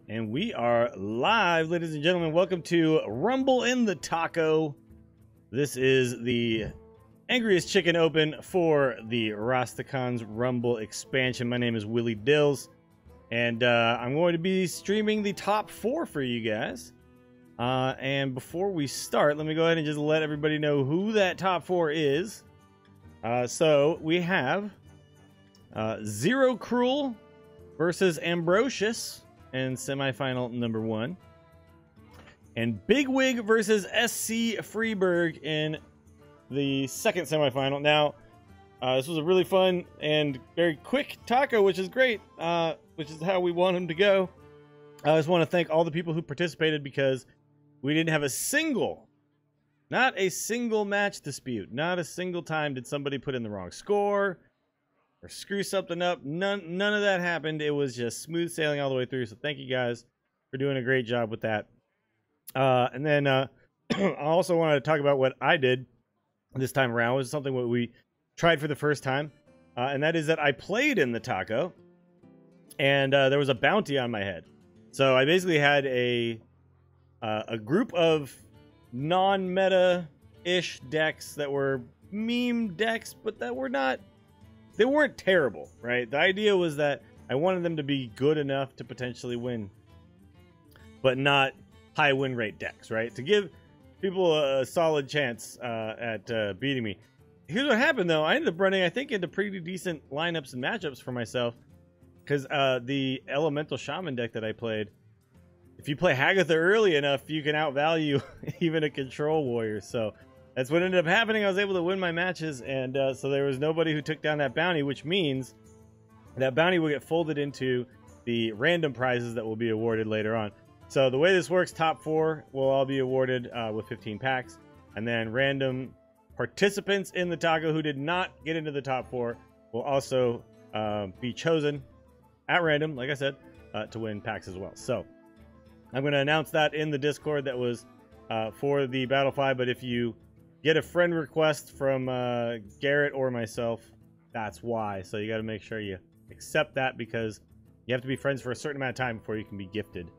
And we are live, ladies and gentlemen. Welcome to Rumble in the Taco. This is the Angriest Chicken Open for the Rastakhan's Rumble expansion. My name is Willie Dills, and I'm going to be streaming the top 4 for you guys. And before we start, let me go ahead and just let everybody know who that top 4 is. So we have Xeric versus Ambrosius in semifinal number 1, and Bigwig versus SC Freeberg in the second semifinal. Now, this was a really fun and very quick taco, which is great, which is how we want them to go. I just want to thank all the people who participated, because we didn't have a single, not a single match dispute. Not a single time did somebody put in the wrong score or screw something up. None of that happened. It was just smooth sailing all the way through. So thank you guys for doing a great job with that. And then I also wanted to talk about what I did this time around. It was something what we tried for the first time, and that is that I played in the taco, and there was a bounty on my head. So I basically had a group of non-meta-ish decks that were meme decks, but that were not. They weren't terrible, right? The idea was that I wanted them to be good enough to potentially win, but not high win rate decks, right? To give people a solid chance at beating me. Here's what happened, though. I ended up running, I think, into pretty decent lineups and matchups for myself, because the Elemental Shaman deck that I played, if you play Hagatha early enough, you can outvalue even a Control Warrior. So that's what ended up happening. I was able to win my matches, and so there was nobody who took down that bounty, which means that bounty will get folded into the random prizes that will be awarded later on. So the way this works, top 4 will all be awarded with 15 packs, and then random participants in the taco who did not get into the top 4 will also be chosen at random, like I said, to win packs as well. So I'm going to announce that in the Discord that was for the Battle 5, but if you get a friend request from Garrett or myself, that's why. So you got to make sure you accept that, because you have to be friends for a certain amount of time before you can be gifted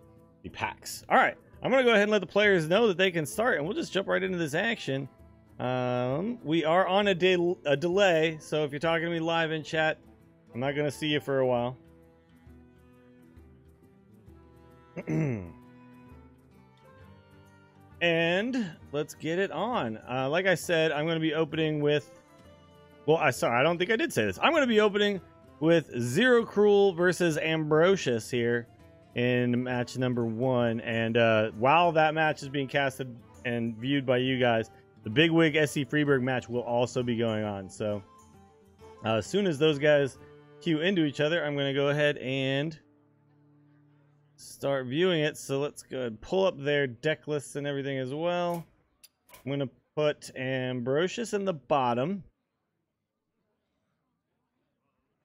the packs. All right, I'm going to go ahead and let the players know that they can start, and we'll just jump right into this action. We are on a delay, so if you're talking to me live in chat, I'm not going to see you for a while. And let's get it on. Like I said, I'm going to be opening with... Well, sorry, I don't think I did say this. I'm going to be opening with Xeric versus Ambrosius here in match number 1. And while that match is being casted and viewed by you guys, the Bigwig SC Freeberg match will also be going on. So as soon as those guys queue into each other, I'm going to go ahead and start viewing it. So let's go ahead and pull up their deck lists and everything as well. I'm going to put Ambrosius in the bottom.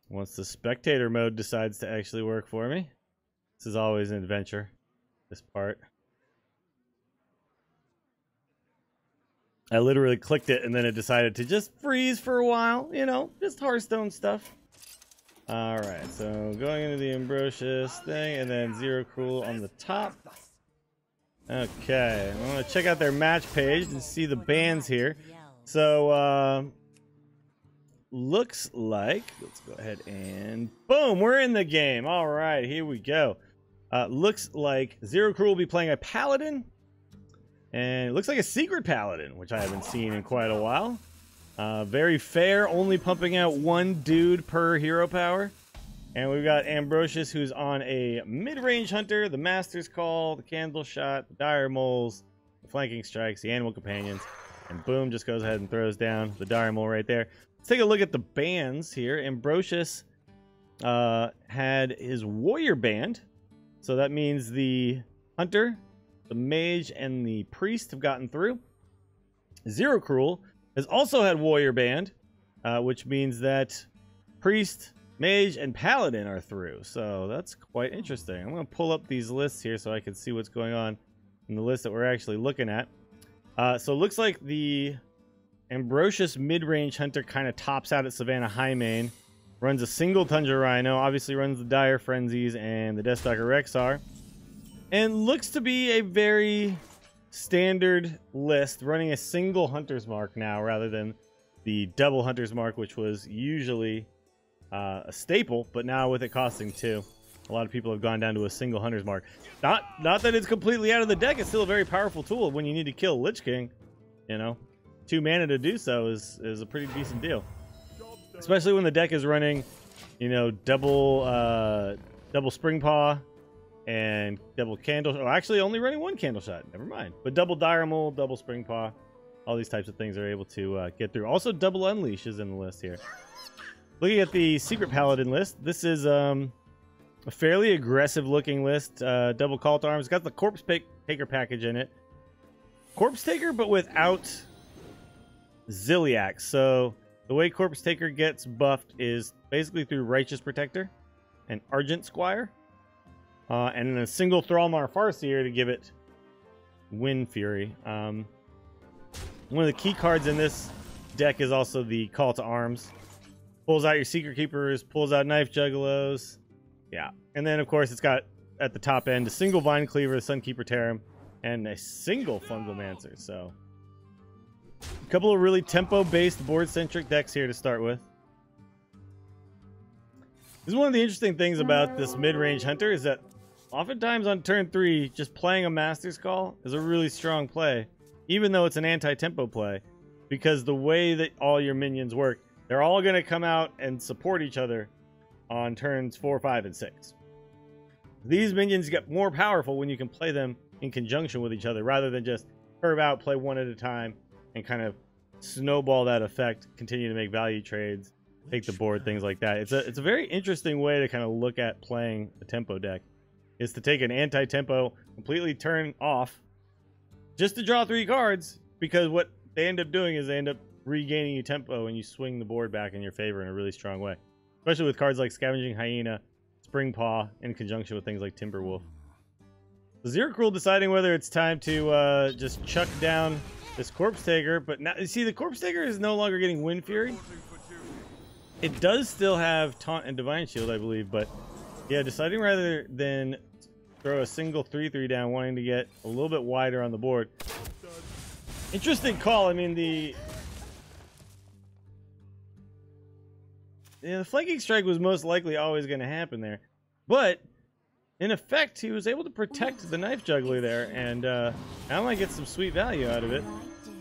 Once the spectator mode decides to actually work for me. This is always an adventure, this part. I literally clicked it and then it decided to just freeze for a while. You know, just Hearthstone stuff. Alright, so going into the Ambrosius thing, and then Xeric on the top. Okay, I'm going to check out their match page and see the bans here. So, looks like, let's go ahead and, boom, we're in the game. Alright, here we go. Looks like Xeric will be playing a Paladin, and it looks like a Secret Paladin, which I haven't seen in quite a while. Very fair, only pumping out 1 dude per hero power. And we've got Ambrosius, who's on a mid-range hunter, the Master's Call, the Candle Shot, the Dire Moles, the Flanking Strikes, the Animal Companions, and boom, just goes ahead and throws down the Dire Mole right there. Let's take a look at the bans here. Ambrosius had his Warrior band, so that means the Hunter, the Mage, and the Priest have gotten through. Xeric has also had Warrior band, which means that Priest, Mage, and Paladin are through. So that's quite interesting. I'm going to pull up these lists here so I can see what's going on in the list that we're actually looking at. So it looks like the Ambrosius mid-range hunter kind of tops out at Savannah Highmane. Runs a single Tundra Rhino. Obviously runs the Dire Frenzies and the Deathstalker Rexar. And looks to be a very standard list, running a single Hunter's Mark now rather than the double Hunter's Mark, which was usually a staple, but now with it costing 2, a lot of people have gone down to a single Hunter's Mark. Not that it's completely out of the deck, it's still a very powerful tool when you need to kill Lich King. You know, 2 mana to do so is a pretty decent deal. Especially when the deck is running, you know, double Spring Paw and double Candle. Oh, actually only running 1 Candle Shot. Never mind. But double Dire Maul, double Spring Paw. All these types of things are able to get through. Also, double Unleash is in the list here. Looking at the Secret Paladin list, this is a fairly aggressive looking list. Double Call to Arms. It's got the Corpse Taker package in it. Corpse Taker, but without Ziliax. So the way Corpse Taker gets buffed is basically through Righteous Protector and Argent Squire. And then a single Thrallmar Farseer to give it Wind Fury. One of the key cards in this deck is also the Call to Arms. Pulls out your Secret Keepers, pulls out Knife Juggalos. Yeah. And then, of course, it's got, at the top end, a single Vine Cleaver, Sunkeeper Tarim, and a single Fungalmancer. So, a couple of really tempo-based, board-centric decks here to start with. This is one of the interesting things about this mid-range Hunter is that oftentimes on turn 3, just playing a Master's Call is a really strong play, even though it's an anti-tempo play, because the way that all your minions work, they're all going to come out and support each other on turns 4, 5, and 6. These minions get more powerful when you can play them in conjunction with each other, rather than just curve out, play one at a time, and kind of snowball that effect, continue to make value trades, take the board, things like that. It's a very interesting way to kind of look at playing a tempo deck, is to take an anti-tempo, completely turn off, just to draw 3 cards, because what they end up doing is they end up regaining you tempo and you swing the board back in your favor in a really strong way. Especially with cards like Scavenging Hyena, Spring Paw, in conjunction with things like Timberwolf. So Xeric deciding whether it's time to just chuck down this Corpse Taker, but now, you see, the Corpse Taker is no longer getting Wind Fury. It does still have Taunt and Divine Shield, I believe, but yeah, deciding rather than throw a single 3/3 down, wanting to get a little bit wider on the board. Interesting call. I mean, the Flanking Strike was most likely always going to happen there, but in effect, he was able to protect the Knife Juggler there, and now might get some sweet value out of it.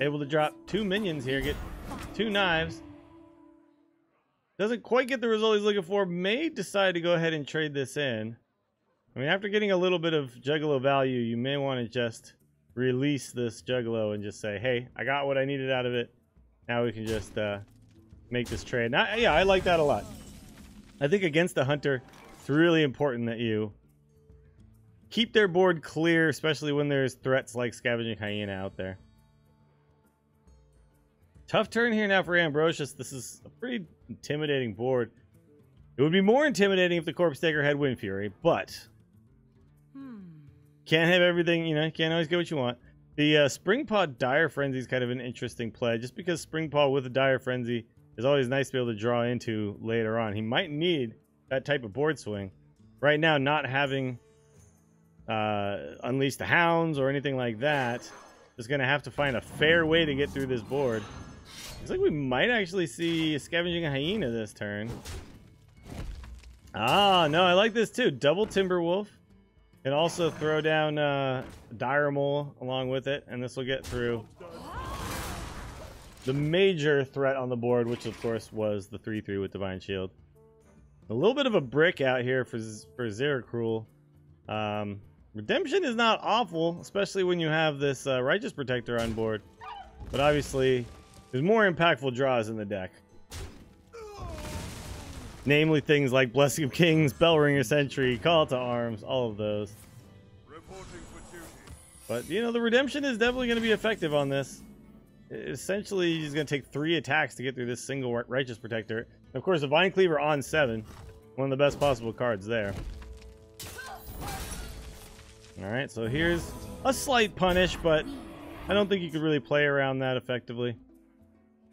Able to drop 2 minions here, get 2 knives. Doesn't quite get the result he's looking for. May decide to go ahead and trade this in. I mean, after getting a little bit of Juggalo value, you may want to just release this Juggalo and just say, hey, I got what I needed out of it. Now we can just make this trade. Now, yeah, I like that a lot. I think against the Hunter, it's really important that you keep their board clear, especially when there's threats like Scavenging Hyena out there. Tough turn here now for Ambrosius. This is a pretty intimidating board. It would be more intimidating if the Corpse Taker had Wind Fury, but can't have everything, you know, can't always get what you want. The Spring Paw Dire Frenzy is kind of an interesting play, just because Spring Paw with a Dire Frenzy is always nice to be able to draw into later on. He might need that type of board swing. Right now, not having Unleash the Hounds or anything like that, is going to have to find a fair way to get through this board. Looks like we might actually see a Scavenging Hyena this turn. Ah, no, I like this too. Double Timberwolf. And also throw down Dire Maul along with it, and this will get through the major threat on the board, which of course was the 3/3 with Divine Shield. A little bit of a brick out here for Xeric. Redemption is not awful, especially when you have this Righteous Protector on board. But obviously, there's more impactful draws in the deck. Namely things like Blessing of Kings, Bellringer Sentry, Call to Arms, all of those. But, you know, the Redemption is definitely going to be effective on this. Essentially, he's going to take 3 attacks to get through this single Righteous Protector. Of course, the Vine Cleaver on 7. One of the best possible cards there. Alright, so here's a slight punish, but I don't think you could really play around that effectively.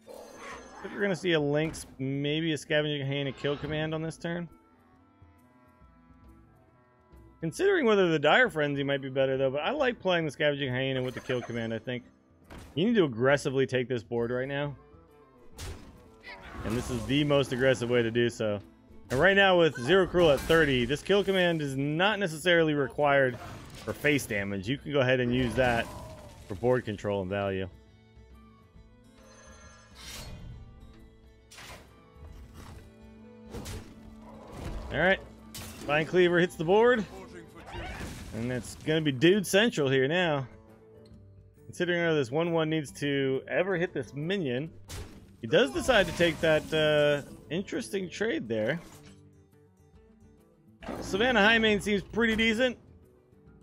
I think we're going to see a Lynx, maybe a Scavenging Hyena kill command on this turn. Considering whether the Dire Frenzy might be better, though, but I like playing the Scavenging Hyena with the kill command, I think. You need to aggressively take this board right now. And this is the most aggressive way to do so. And right now with Zero Cruel at 30, this kill command is not necessarily required for face damage. You can go ahead and use that for board control and value. Alright. Vine Cleaver hits the board. And it's going to be Dude Central here now. Considering how this 1/1 needs to ever hit this minion, he does decide to take that interesting trade there. Savannah Highmane seems pretty decent.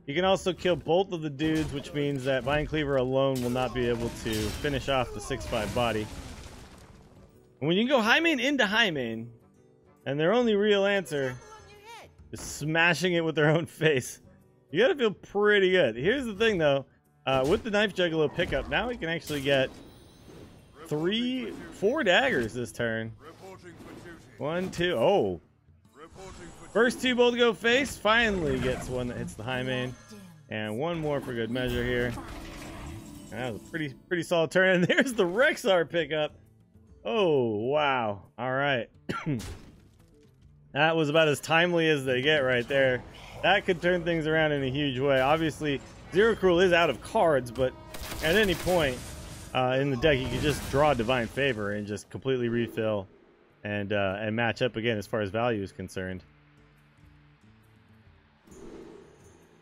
You can also kill both of the dudes, which means that Vine Cleaver alone will not be able to finish off the 6/5 body. And when you go Highmane into Highmane, and their only real answer is smashing it with their own face, you gotta feel pretty good. Here's the thing though, with the Knife Juggalo pickup, now we can actually get 4 daggers this turn. 1, 2, oh. First 2 both go face, finally gets one that hits the Highmane. And one more for good measure here. That was a pretty solid turn. And there's the Rexar pickup. Oh, wow. All right. That was about as timely as they get right there. That could turn things around in a huge way. Obviously, Zero Cruel is out of cards, but at any point in the deck, you can just draw Divine Favor and just completely refill and match up again as far as value is concerned.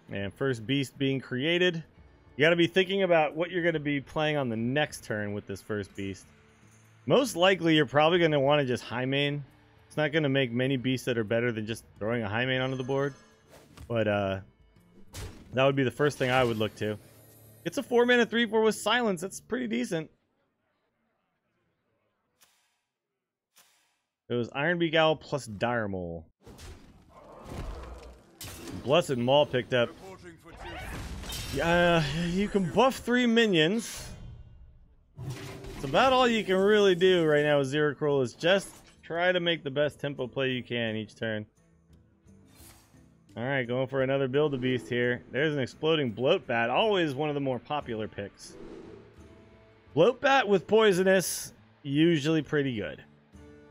And first beast being created. You got to be thinking about what you're going to be playing on the next turn with this first beast. Most likely, you're probably going to want to just Highmane. It's not going to make many beasts that are better than just throwing a Highmane onto the board. But that would be the first thing I would look to. It's a 4-mana 3/4 with Silence. That's pretty decent. It was Ironbeak Owl plus Dire Mole. Blessed Maul picked up. You can buff 3 minions. It's about all you can really do right now with Zero Cruel is just try to make the best tempo play you can each turn. Alright, going for another Build-A-Beast here. There's an Exploding Bloatbat, always one of the more popular picks. Bloatbat with Poisonous, usually pretty good.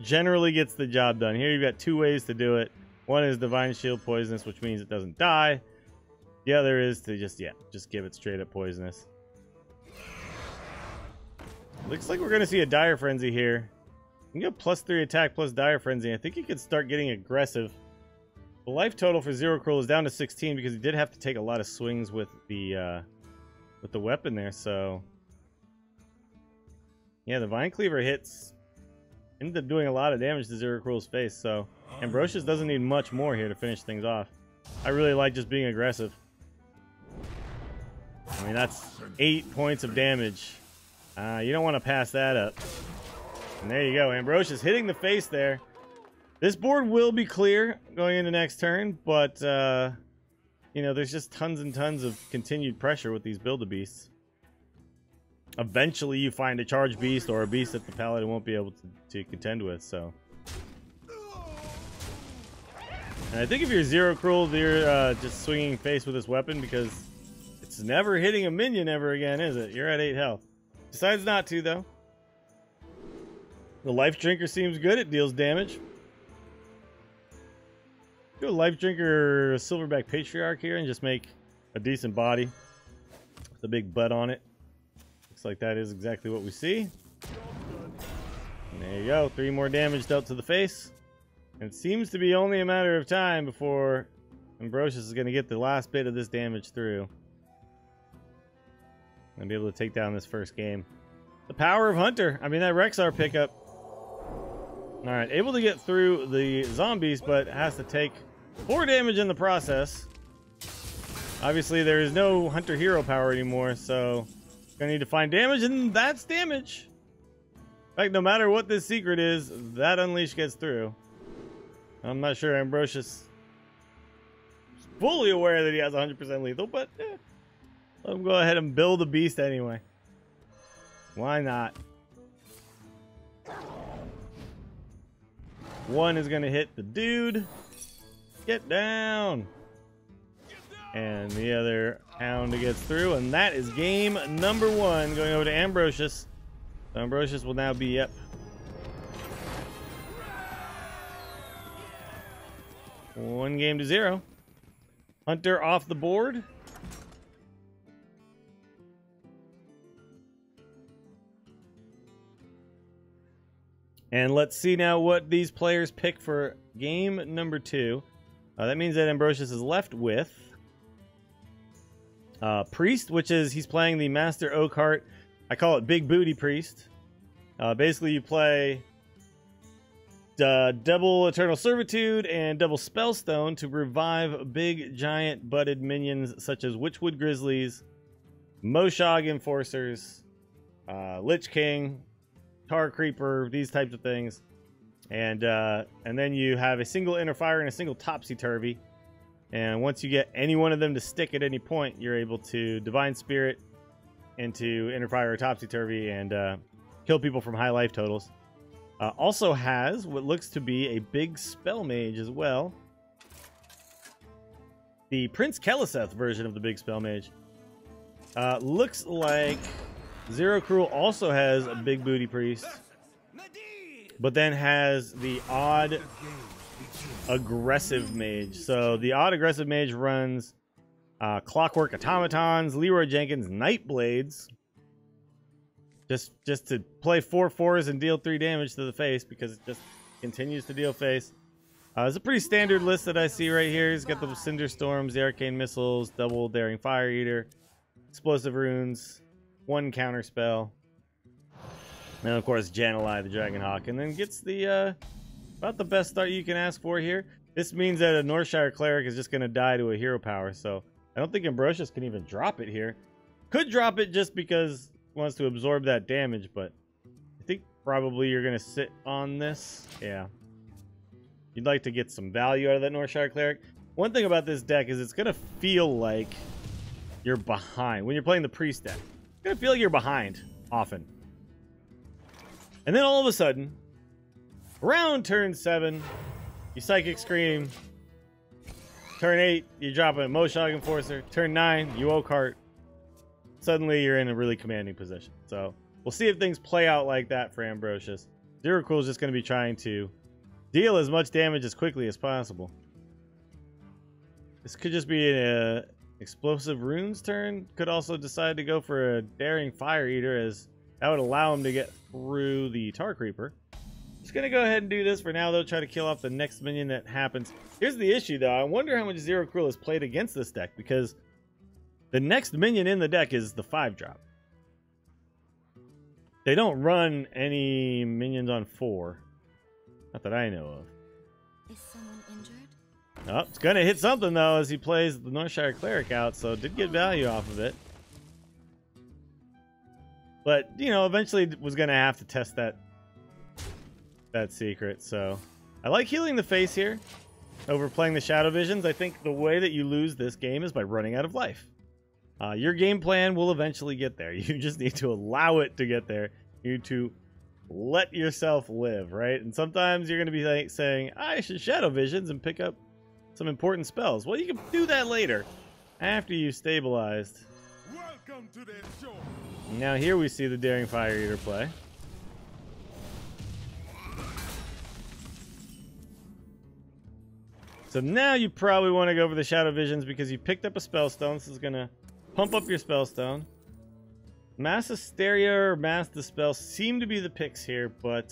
Generally gets the job done. Here you've got 2 ways to do it. One is Divine Shield Poisonous, which means it doesn't die. The other is to just give it straight up Poisonous. Looks like we're going to see a Dire Frenzy here. You can get +3 attack plus Dire Frenzy. I think he could start getting aggressive. The life total for Zero Cruel is down to 16 because he did have to take a lot of swings with the weapon there. So yeah, the Vine Cleaver hits. Ended up doing a lot of damage to Zero Cruel's face. So Ambrosius doesn't need much more here to finish things off. I really like just being aggressive. I mean, that's 8 points of damage. You don't want to pass that up. And there you go. Ambrosius hitting the face there. This board will be clear going into next turn, but, you know, there's just tons and tons of continued pressure with these Build-A-Beasts. Eventually, you find a charged beast or a beast that the Paladin won't be able to contend with, so. And I think if you're Zero Cruel, you're just swinging face with this weapon because it's never hitting a minion ever again, is it? You're at 8 health. Decides not to, though. The Life Drinker seems good. It deals damage. Do a Life Drinker Silverback Patriarch here and just make a decent body with a big butt on it. Looks like that is exactly what we see. And there you go. 3 more damage dealt to the face. And it seems to be only a matter of time before Ambrosius is going to get the last bit of this damage through. And be able to take down this first game. The power of Hunter. I mean, that Rexar pickup. Alright, able to get through the zombies, but has to take 4 damage in the process. Obviously, there is no Hunter hero power anymore, so gonna need to find damage, and that's damage. In fact, no matter what this secret is, that Unleash gets through. I'm not sure Ambrosius is fully aware that he has 100% lethal, but let him go ahead and build a beast anyway. Why not? 1 is going to hit the dude. Get down. And the other hound gets through, and that is game number 1 going over to Ambrosius. So Ambrosius will now be up 1-0. Hunter off the board. And let's see now what these players pick for game number 2. That means that Ambrosius is left with Priest, which is he's playing the Master Oakheart. I call it Big Booty Priest. Basically, you play double Eternal Servitude and double Spellstone to revive big, giant, butted minions such as Witchwood Grizzlies, Moshog Enforcers, Lich King, Tar Creeper, these types of things. And then you have a single Inner Fire and a single Topsy Turvy. And once you get any one of them to stick at any point, you're able to Divine Spirit into Inner Fire or Topsy Turvy and kill people from high life totals. Also has what looks to be a big Spell Mage as well. The Prince Keleseth version of the big Spell Mage. Looks like Zero Cruel also has a Big Booty Priest, but then has the odd Aggressive Mage. So the odd Aggressive Mage runs Clockwork Automatons, Leroy Jenkins Nightblades, just to play 4/4s and deal 3 damage to the face, because it just continues to deal face. It's a pretty standard list that I see right here. He's got the Cinder Storms, the Arcane Missiles, double Daring Fire Eater, Explosive Runes, 1 counter spell, and of course Jan'alai the Dragonhawk, and then gets the about the best start you can ask for here. This means that a Northshire Cleric is just going to die to a hero power, so I don't think Ambrosius can even drop it here. Could drop it just because he wants to absorb that damage, but I think probably you're going to sit on this. Yeah. You'd like to get some value out of that Northshire Cleric. One thing about this deck is it's going to feel like you're behind. When you're playing the Priest deck, it's going to feel like you're behind often. And then all of a sudden, around turn 7, you Psychic Scream. Turn 8, you drop a Moshog Enforcer. Turn 9, you Oakheart. Suddenly, you're in a really commanding position. So, we'll see if things play out like that for Ambrosius. Zero Cool is just going to be trying to deal as much damage as quickly as possible. This could just be an Explosive Runes turn. Could also decide to go for a Daring Fire Eater, as that would allow him to get through the Tar Creeper. Just going to go ahead and do this for now, though. Try to kill off the next minion that happens. Here's the issue, though. I wonder how much Zero Cruel has played against this deck, because the next minion in the deck is the 5-drop. They don't run any minions on 4. Not that I know of. Is someone injured? Oh, it's going to hit something, though, as he plays the Northshire Cleric out, so it did get value off of it. But, you know, eventually was going to have to test that secret, so I like healing the face here over playing the Shadow Visions. I think the way that you lose this game is by running out of life. Your game plan will eventually get there. You just need to allow it to get there. You need to let yourself live, right? And sometimes you're going to be like saying, I should Shadow Visions and pick up some important spells. Well, you can do that later, after you've stabilized. Welcome to the show. Now here we see the Daring Fire Eater play. So now you probably want to go for the Shadow Visions because you picked up a Spellstone. This is going to pump up your Spellstone. Mass Hysteria or Mass Dispel seem to be the picks here, but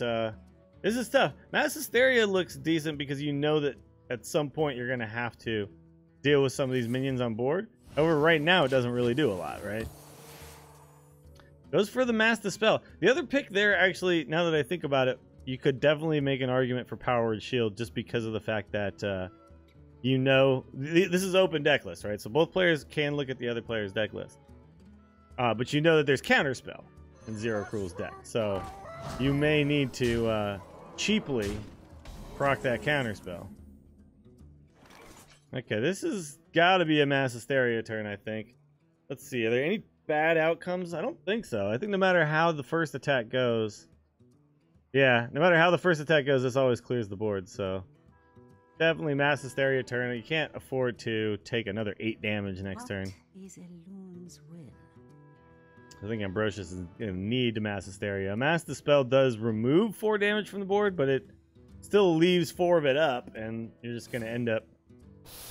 this is tough. Mass Hysteria looks decent because you know that at some point you're going to have to deal with some of these minions on board. However, right now it doesn't really do a lot, right? Goes for the Mass Dispel. The other pick there, actually, now that I think about it, you could definitely make an argument for Power Word Shield just because of the fact that you know, this is open deck list, right? So both players can look at the other player's deck list. But you know that there's Counterspell in Zero Cruel's deck. So you may need to cheaply proc that Counterspell. Okay, this has got to be a Mass Hysteria turn, I think. Let's see, are there any bad outcomes? I don't think so. I think no matter how the first attack goes... Yeah, no matter how the first attack goes, this always clears the board, so... definitely mass hysteria turn. You can't afford to take another 8 damage next turn. Is a loon's will? I think Ambrosius is going to need to mass hysteria. Mass dispel does remove 4 damage from the board, but it still leaves 4 of it up, and you're just going to end up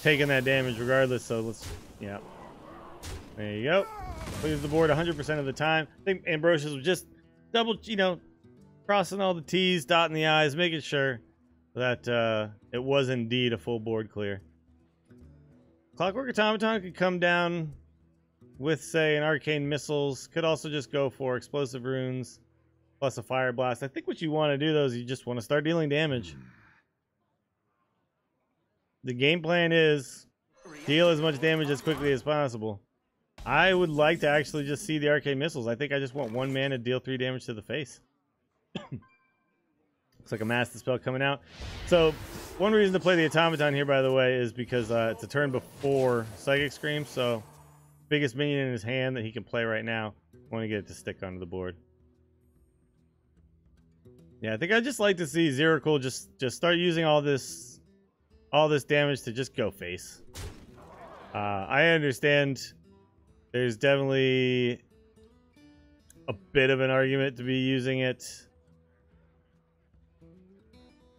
taking that damage regardless. So let's, yeah, there you go. Leaves the board 100% of the time. I think Ambrosius was just double, crossing all the T's, dotting the I's, making sure that it was indeed a full board clear. Clockwork Automaton could come down with, say, an Arcane Missiles. Could also just go for Explosive Runes plus a Fire Blast. I think what you want to do, though, is you just want to start dealing damage. The game plan is deal as much damage as quickly as possible. I would like to actually just see the Arcane Missiles. I think I just want 1 mana to deal 3 damage to the face. Looks like a Mass Dispel coming out. So, one reason to play the Automaton here, by the way, is because it's a turn before Psychic Scream. So, biggest minion in his hand that he can play right now. Want to get it to stick onto the board. Yeah, I think I'd just like to see Xeric just start using all this damage to just go face. I understand there's definitely a bit of an argument to be using it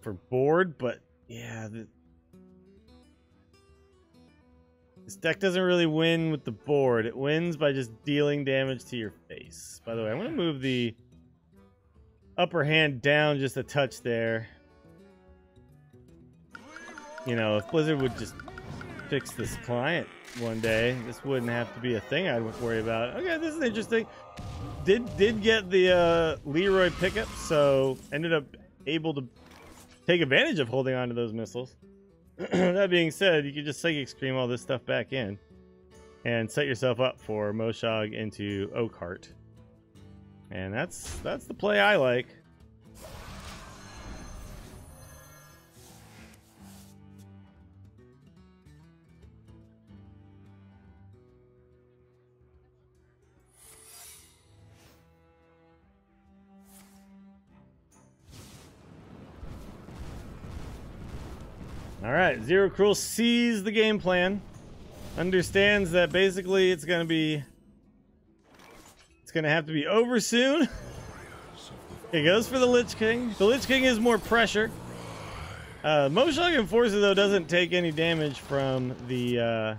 for board, but yeah, this deck doesn't really win with the board. It wins by just dealing damage to your face. By the way, I'm going to move the upper hand down just a touch there. If Blizzard would just fix this client one day, this wouldn't have to be a thing I'd worry about. Okay, this is interesting. Did get the Leroy pickup, so ended up able to take advantage of holding on to those missiles. That being said, you could just Psychic Scream all this stuff back in and set yourself up for Moshog into Oakheart. And that's the play I like. All right, Zero Cruel sees the game plan, understands that basically it's going to have to be over soon. He goes for the Lich King. The Lich King is more pressure. Moshog Enforcer, though, doesn't take any damage from the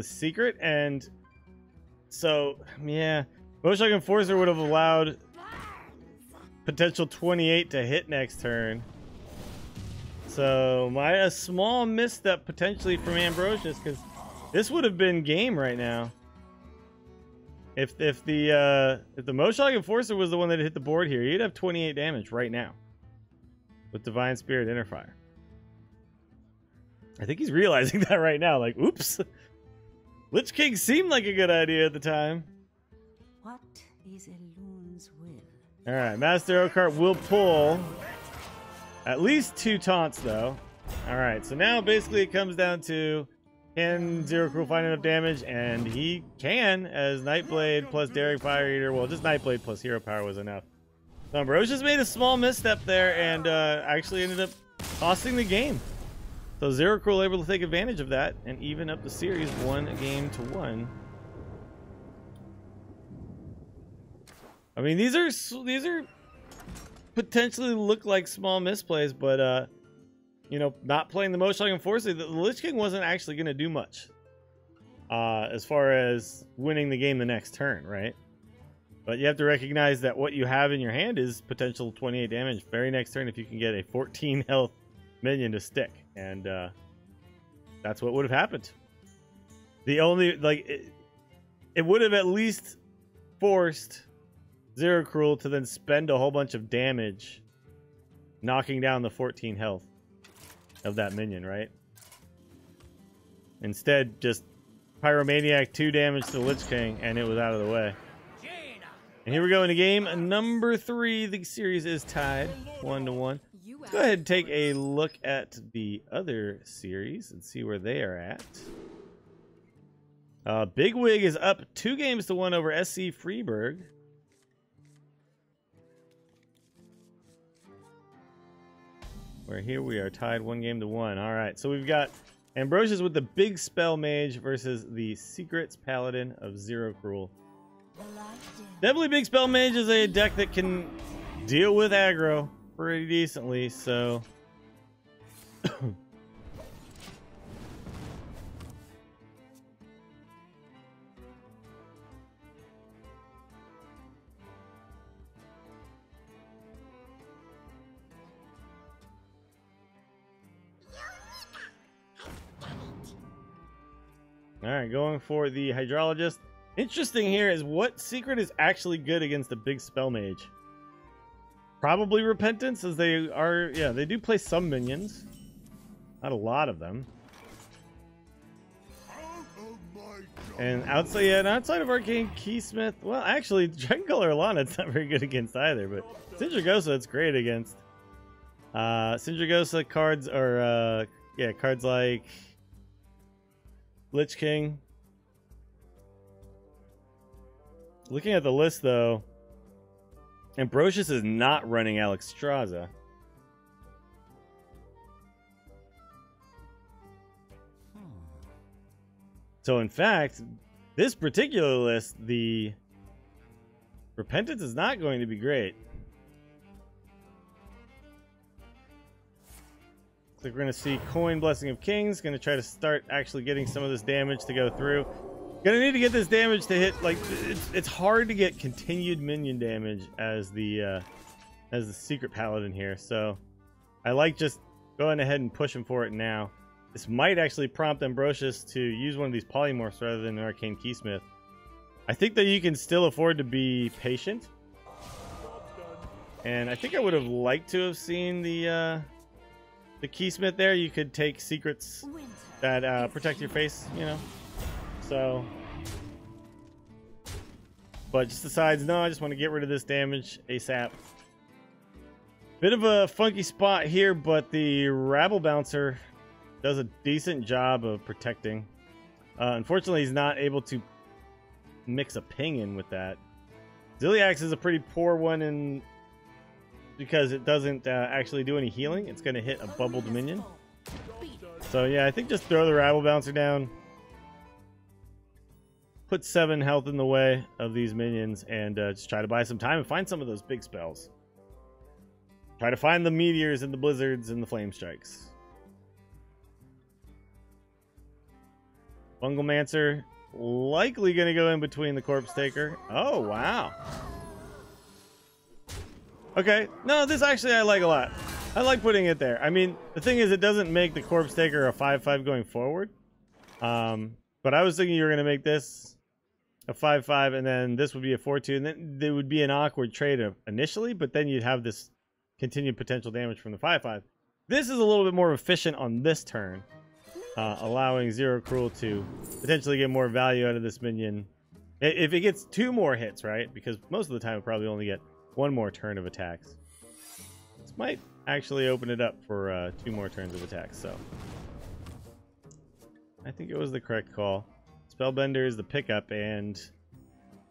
secret, and so yeah, Moshog Enforcer would have allowed potential 28 to hit next turn. So a small misstep potentially from Ambrosius, because this would have been game right now. If the Moshog Enforcer was the one that hit the board here, you'd have 28 damage right now with Divine Spirit Interfire. I think he's realizing that right now. Like, oops, Lich King seemed like a good idea at the time. What is a loon's will? All right, Master Oakheart will pull at least 2 taunts, though. All right, so now basically it comes down to, can Zero Cruel find enough damage? And he can, as Nightblade plus Daring Fire Eater. Well, just Nightblade plus Hero Power was enough. So Ambrosius made a small misstep there and actually ended up costing the game. So Zero Cruel able to take advantage of that and even up the series 1-1. I mean, these are potentially look like small misplays, but not playing the Moshog Enforcer, the Lich King wasn't actually going to do much as far as winning the game the next turn, right? But you have to recognize that what you have in your hand is potential 28 damage very next turn if you can get a 14 health minion to stick, and that's what would have happened. The only it would have at least forced Zero Cruel to then spend a whole bunch of damage knocking down the 14 health of that minion, right? Instead, just Pyromaniac 2 damage to the Lich King, and it was out of the way. And here we go into game number 3. The series is tied 1-1. Let's go ahead and take a look at the other series and see where they are at. Big Wig is up 2-1 over SC Freeburg. Where here we are tied 1-1. All right, so we've got Ambrosius with the big spell mage versus the secrets paladin of Zero Cruel. Definitely big spell mage is a deck that can deal with aggro pretty decently, so all right, going for the hydrologist. Interesting here is what secret is actually good against a big spell mage. Probably repentance, as they are, yeah, they do play some minions. Not a lot of them. And outside, yeah, and outside of Arcane Keysmith, well, actually, Dragoncolor Alana, it's not very good against either, but Sindragosa, it's great against. Sindragosa cards are, yeah, cards like Lich King. Looking at the list, though, Ambrosius is not running Alexstrasza. So, in fact, this particular list, the Repentance is not going to be great. Looks like we're going to see Coin Blessing of Kings. Going to try to start actually getting some of this damage to go through. Gonna need to get this damage to hit. Like, it's hard to get continued minion damage as the secret paladin here. So I like just going ahead and pushing for it now. This might actually prompt Ambrosius to use one of these polymorphs rather than an Arcane Keysmith. I think that you can still afford to be patient, and I think I would have liked to have seen the Keysmith there. You could take secrets that protect your face, you know. So, but just decides, no, I just want to get rid of this damage ASAP. Bit of a funky spot here, but the Rabble Bouncer does a decent job of protecting. Unfortunately, he's not able to mix a ping in with that. Ziliax is a pretty poor one in because it doesn't actually do any healing. It's going to hit a bubbled minion. So yeah, I think just throw the Rabble Bouncer down. Put 7 health in the way of these minions and just try to buy some time and find some of those big spells. Try to find the meteors and the blizzards and the flame strikes. Bunglemancer likely going to go in between the Corpse Taker. Oh, wow. Okay. No, this actually I like a lot. I like putting it there. I mean, the thing is, it doesn't make the Corpse Taker a 5/5 going forward. But I was thinking you were going to make this a 5/5, and then this would be a 4/2, and then there would be an awkward trade initially, but then you'd have this continued potential damage from the 5/5. This is a little bit more efficient on this turn, allowing Zero Cruel to potentially get more value out of this minion. If it gets 2 more hits, right? Because most of the time it probably only get 1 more turn of attacks. This might actually open it up for 2 more turns of attacks, so I think it was the correct call. Spellbender is the pickup, and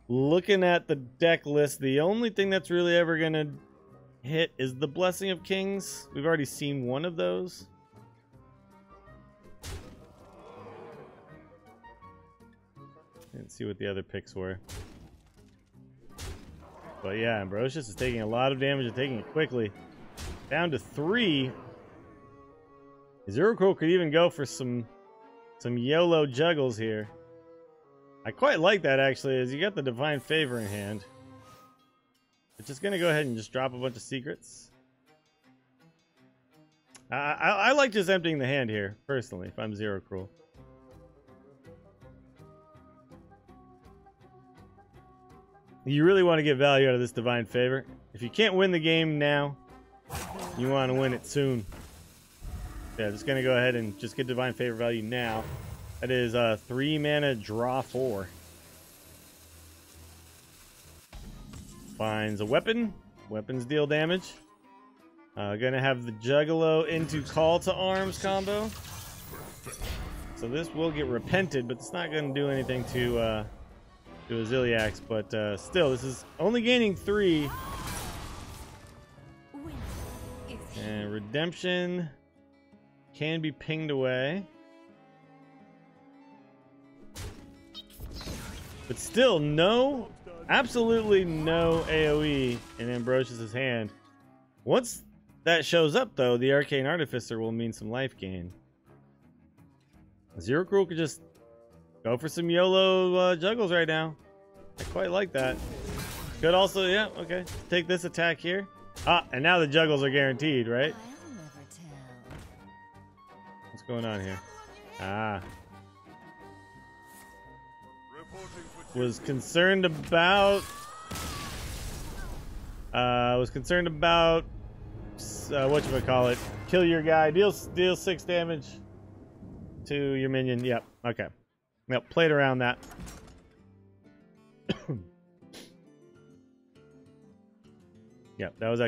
looking at the deck list, the only thing that's really ever going to hit is the Blessing of Kings. We've already seen one of those. Didn't see what the other picks were. But yeah, Ambrosius is taking a lot of damage and taking it quickly. Down to 3. Zero Cruel could even go for some YOLO juggles here. I quite like that, actually, as you got the Divine Favor in hand. It's just going to go ahead and just drop a bunch of secrets. I like just emptying the hand here, personally, if I'm Zero Cruel. You really want to get value out of this Divine Favor. If you can't win the game now, you want to win it soon. Yeah, just going to go ahead and just get Divine Favor value now. That is 3 mana, draw 4. Finds a weapon. Weapons deal damage. Gonna have the Juggalo into Call to Arms combo. So this will get repented, but it's not gonna do anything to a Ziliax. But still, this is only gaining 3. And Redemption can be pinged away. But still, no, absolutely no AoE in Ambrosius's hand. Once that shows up, though, the Arcane Artificer will mean some life gain. Zero Cruel could just go for some YOLO juggles right now. I quite like that. Could also, yeah, okay, take this attack here. Ah, and now the juggles are guaranteed, right? I'll never tell. What's going on here? Ah. Was concerned about whatchamacallit. Kill your guy, deal 6 damage to your minion. Yep, okay. Yep, played around that. Yep, that was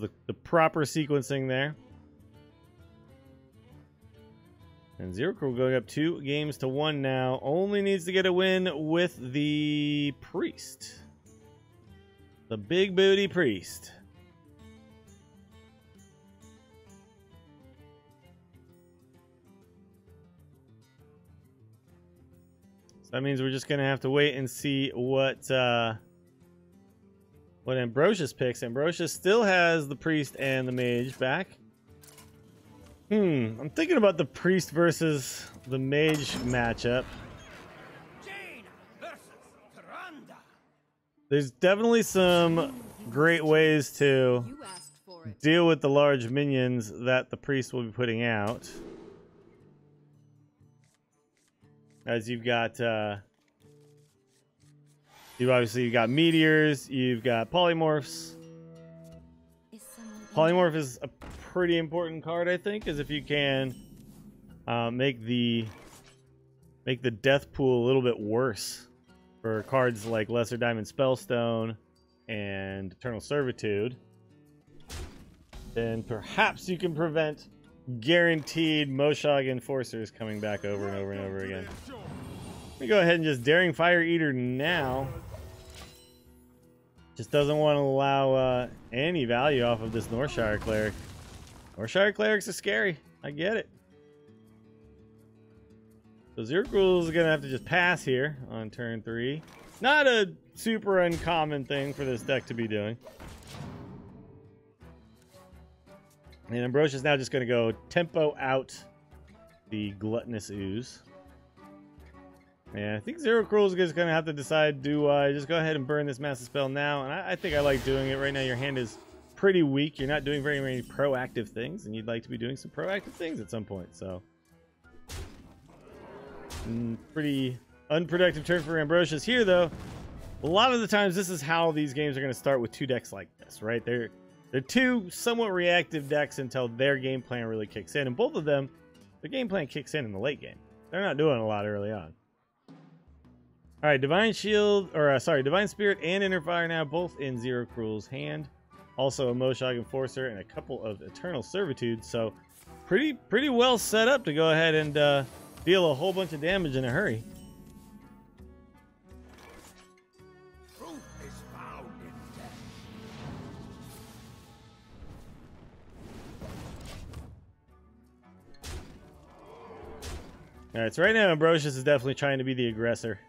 the proper sequencing there. And Zero Cruel going up 2 games to 1 now. Only needs to get a win with the Priest. The big booty Priest. So that means we're just going to have to wait and see what Ambrosius picks. Ambrosius still has the Priest and the Mage back. I'm thinking about the Priest versus the Mage matchup. There's definitely some great ways to deal with the large minions that the Priest will be putting out. As you've got, you've got meteors, you've got polymorphs. Polymorph is a pretty important card, I think, is if you can make the death pool a little bit worse for cards like Lesser Diamond Spellstone and Eternal Servitude, then perhaps you can prevent guaranteed Moshog Enforcers coming back over and over and over again. Let me go ahead and just Daring Fire Eater now. Just doesn't want to allow any value off of this Northshire Cleric. Northshire Clerics are scary. I get it. So Zero Cruel is going to have to just pass here on turn 3. Not a super uncommon thing for this deck to be doing. And Ambrosius now just going to go tempo out the Gluttonous Ooze. And I think Zero Cruel is just going to have to decide, do I just go ahead and burn this Massive Spell now? And I think I like doing it. Right now your hand is pretty weak. You're not doing very many proactive things, and you'd like to be doing some proactive things at some point. So, pretty unproductive turn for Ambrosius here, though. A lot of the times this is how these games are going to start with 2 decks like this, right? They're 2 somewhat reactive decks until their game plan really kicks in. And both of them, their game plan kicks in the late game. They're not doing a lot early on. All right, Divine Shield, or Divine Spirit and Inner Fire now, both in Zero Cruel's hand. Also a Moshog Enforcer and a couple of Eternal Servitudes. So pretty well set up to go ahead and deal a whole bunch of damage in a hurry. Truth is found in death. All right, so right now Ambrosius is definitely trying to be the aggressor.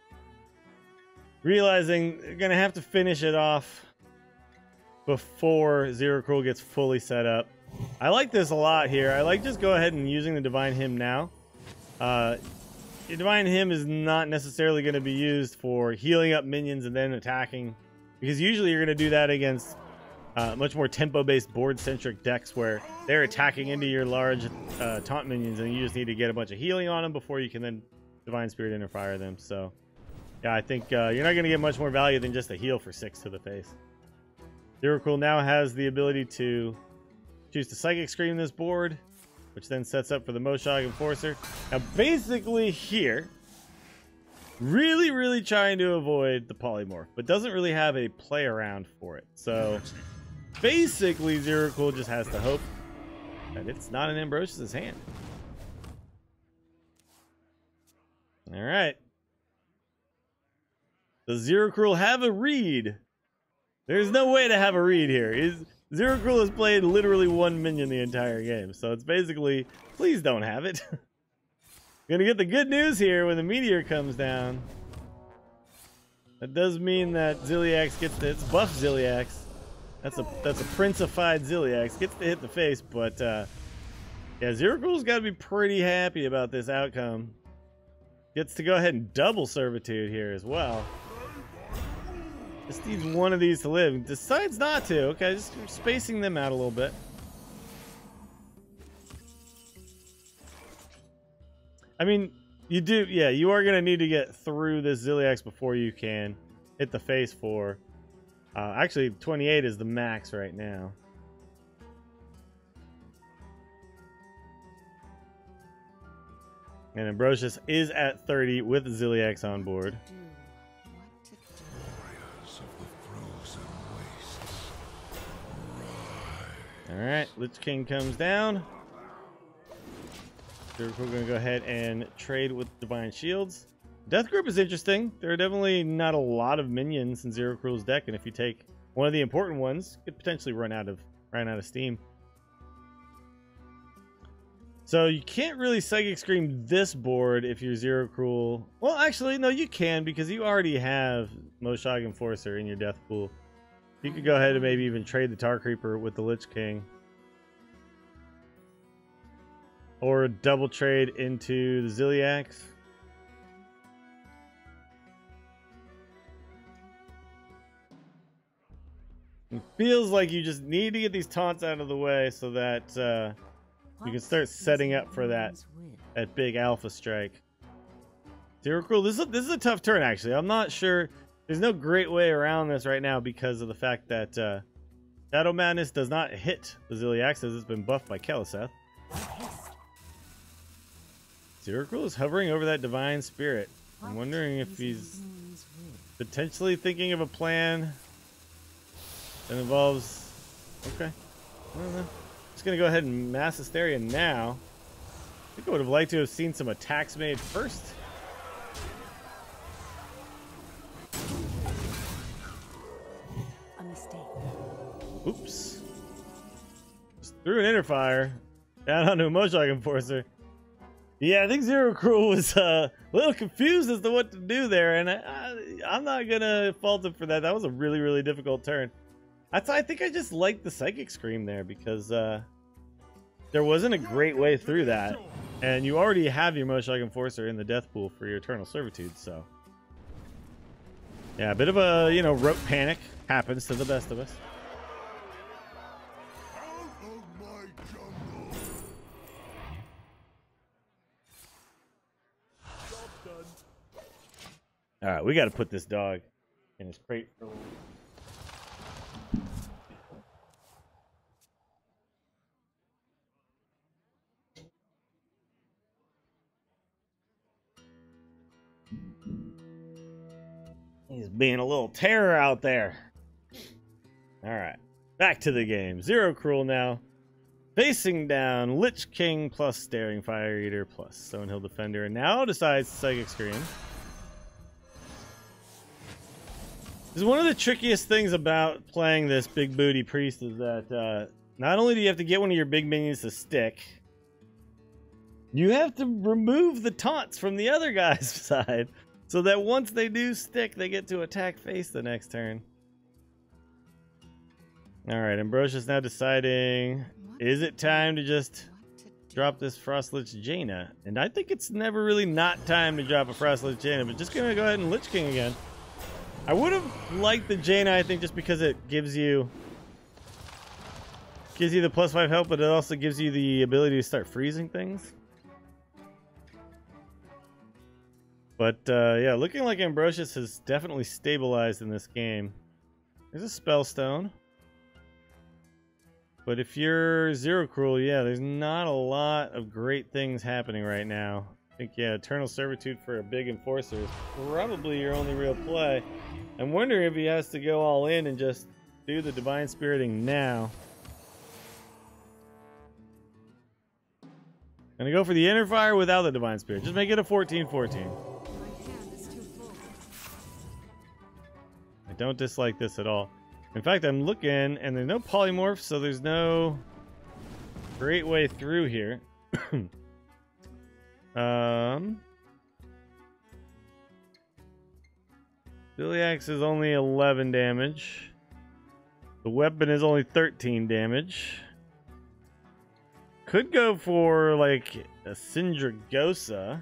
Realizing they're going to have to finish it off before Zero Cruel gets fully set up. I like this a lot here. I like just go ahead and using the Divine Hymn now. The Divine Hymn is not necessarily going to be used for healing up minions and then attacking, because usually you're going to do that against much more tempo-based board-centric decks where they're attacking into your large taunt minions and you just need to get a bunch of healing on them before you can then Divine Spirit Inner Fire them. So yeah, I think you're not going to get much more value than just a heal for 6 to the face. Zero Cruel now has the ability to choose to Psychic Scream this board, which then sets up for the Moshog Enforcer. Now, basically here, really trying to avoid the Polymorph, but doesn't really have a play around for it. So, basically, Zero Cruel just has to hope that it's not in Ambrosius' hand. All right. Does Zero Cruel have a read? There's no way to have a read here. Zero Cruel has played literally one minion the entire game, so it's basically, please don't have it. Gonna get the good news here when the meteor comes down. That does mean that Xiliax gets to hit. It's buff Xiliax. That's a princified Xiliax. Gets to hit the face, but yeah, Zero Cruel's got to be pretty happy about this outcome. Gets to go ahead and double servitude here as well. Just needs one of these to live. Decides not to. Okay, just spacing them out a little bit. I mean, you do, yeah, you are going to need to get through this Xiliax before you can hit the face for. Actually, 28 is the max right now. And Ambrosius is at 30 with the Xiliax on board. Alright, Lich King comes down. We're going to go ahead and trade with Divine Shields. Death Group is interesting. There are definitely not a lot of minions in Zero Cruel's deck, and if you take one of the important ones, you could potentially run out of steam. So you can't really Psychic Scream this board if you're Zero Cruel. Well, actually, no, you can, because you already have Moshog Enforcer in your death pool. You could go ahead and maybe even trade the Tar Creeper with the Lich King. Or double trade into the Xiliax. It feels like you just need to get these taunts out of the way so that you can start setting up for that big alpha strike. Zero Cruel, this is a tough turn actually. I'm not sure. There's no great way around this right now because of the fact that Shadow Madness does not hit the Xiliax as it's been buffed by Keliseth. Zero Cruel is hovering over that Divine Spirit. I'm wondering if he's potentially thinking of a plan that involves... Okay. I don't know. Just going to go ahead and Mass Hysteria now. I think I would have liked to have seen some attacks made first. A mistake. Oops. Just threw an Inner Fire down onto a Moshog Enforcer. Yeah, I think Zero Cruel was a little confused as to what to do there, and I'm not going to fault him for that. That was a really, really difficult turn. I think I just liked the Psychic Scream there because there wasn't a great way through that, and you already have your Moshog Enforcer in the death pool for your Eternal Servitude, so... Yeah, a bit of a, you know, rote panic happens to the best of us. All right, we got to put this dog in his crate for a little. He's being a little terror out there. All right, back to the game. Zero Cruel now. Facing down Lich King plus Staring Fire Eater plus Stonehill Defender, and now decides to Psychic Scream. This is one of the trickiest things about playing this big booty priest is that not only do you have to get one of your big minions to stick, you have to remove the taunts from the other guy's side so that once they do stick, they get to attack face the next turn. Alright, Ambrosius now deciding, is it time to just drop this Frostlich Jaina? And I think it's never really not time to drop a Frostlich Jaina, but just gonna go ahead and Lich King again. I would have liked the Jaina, I think, just because it gives you the +5 health, but it also gives you the ability to start freezing things. But yeah, looking like Ambrosius has definitely stabilized in this game. There's a Spellstone. But if you're Zero Cruel, yeah, there's not a lot of great things happening right now. I think, yeah, Eternal Servitude for a big Enforcer is probably your only real play. I'm wondering if he has to go all in and just do the Divine Spiriting now. Gonna go for the Inner Fire without the Divine Spirit. Just make it a 14-14. I don't dislike this at all. In fact, I'm looking, and there's no polymorph, so there's no great way through here. Ziliax is only 11 damage. The weapon is only 13 damage. Could go for, like, a Syndragosa.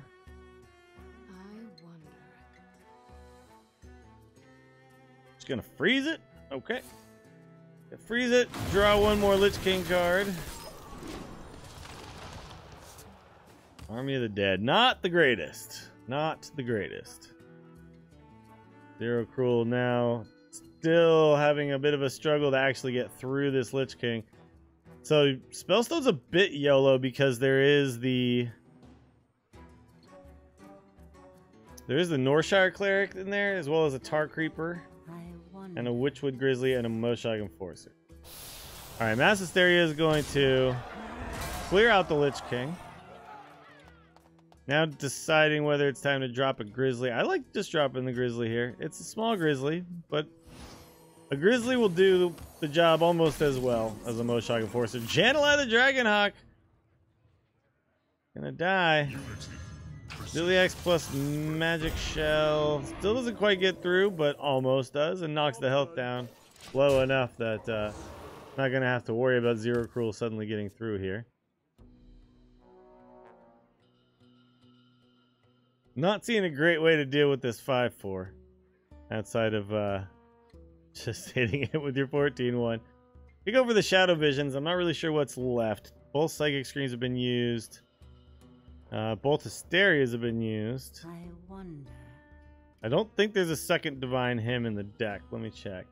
Just gonna freeze it? Okay. Freeze it. Draw one more Lich King card. Army of the Dead. Not the greatest. Not the greatest. Zero Cruel now. Still having a bit of a struggle to actually get through this Lich King. So Spellstone's a bit YOLO because there is the Northshire Cleric in there, as well as a Tar Creeper, and a Witchwood Grizzly, and a Moshog Enforcer. Alright, Mass Hysteria is going to clear out the Lich King. Now deciding whether it's time to drop a Grizzly. I like just dropping the Grizzly here. It's a small Grizzly, but a Grizzly will do the job almost as well as a Moshog Enforcer. Jan'alai the Dragonhawk! Gonna die. Ziliax plus Magic Shell. Still doesn't quite get through, but almost does, and knocks the health down low enough that not gonna have to worry about Zero Cruel suddenly getting through here. Not seeing a great way to deal with this 5/4 outside of just hitting it with your 14-1. You go for the Shadow Visions. I'm not really sure what's left. Both Psychic Screens have been used. Both Hysterias have been used. I wonder. I don't think there's a second Divine Hymn in the deck. Let me check.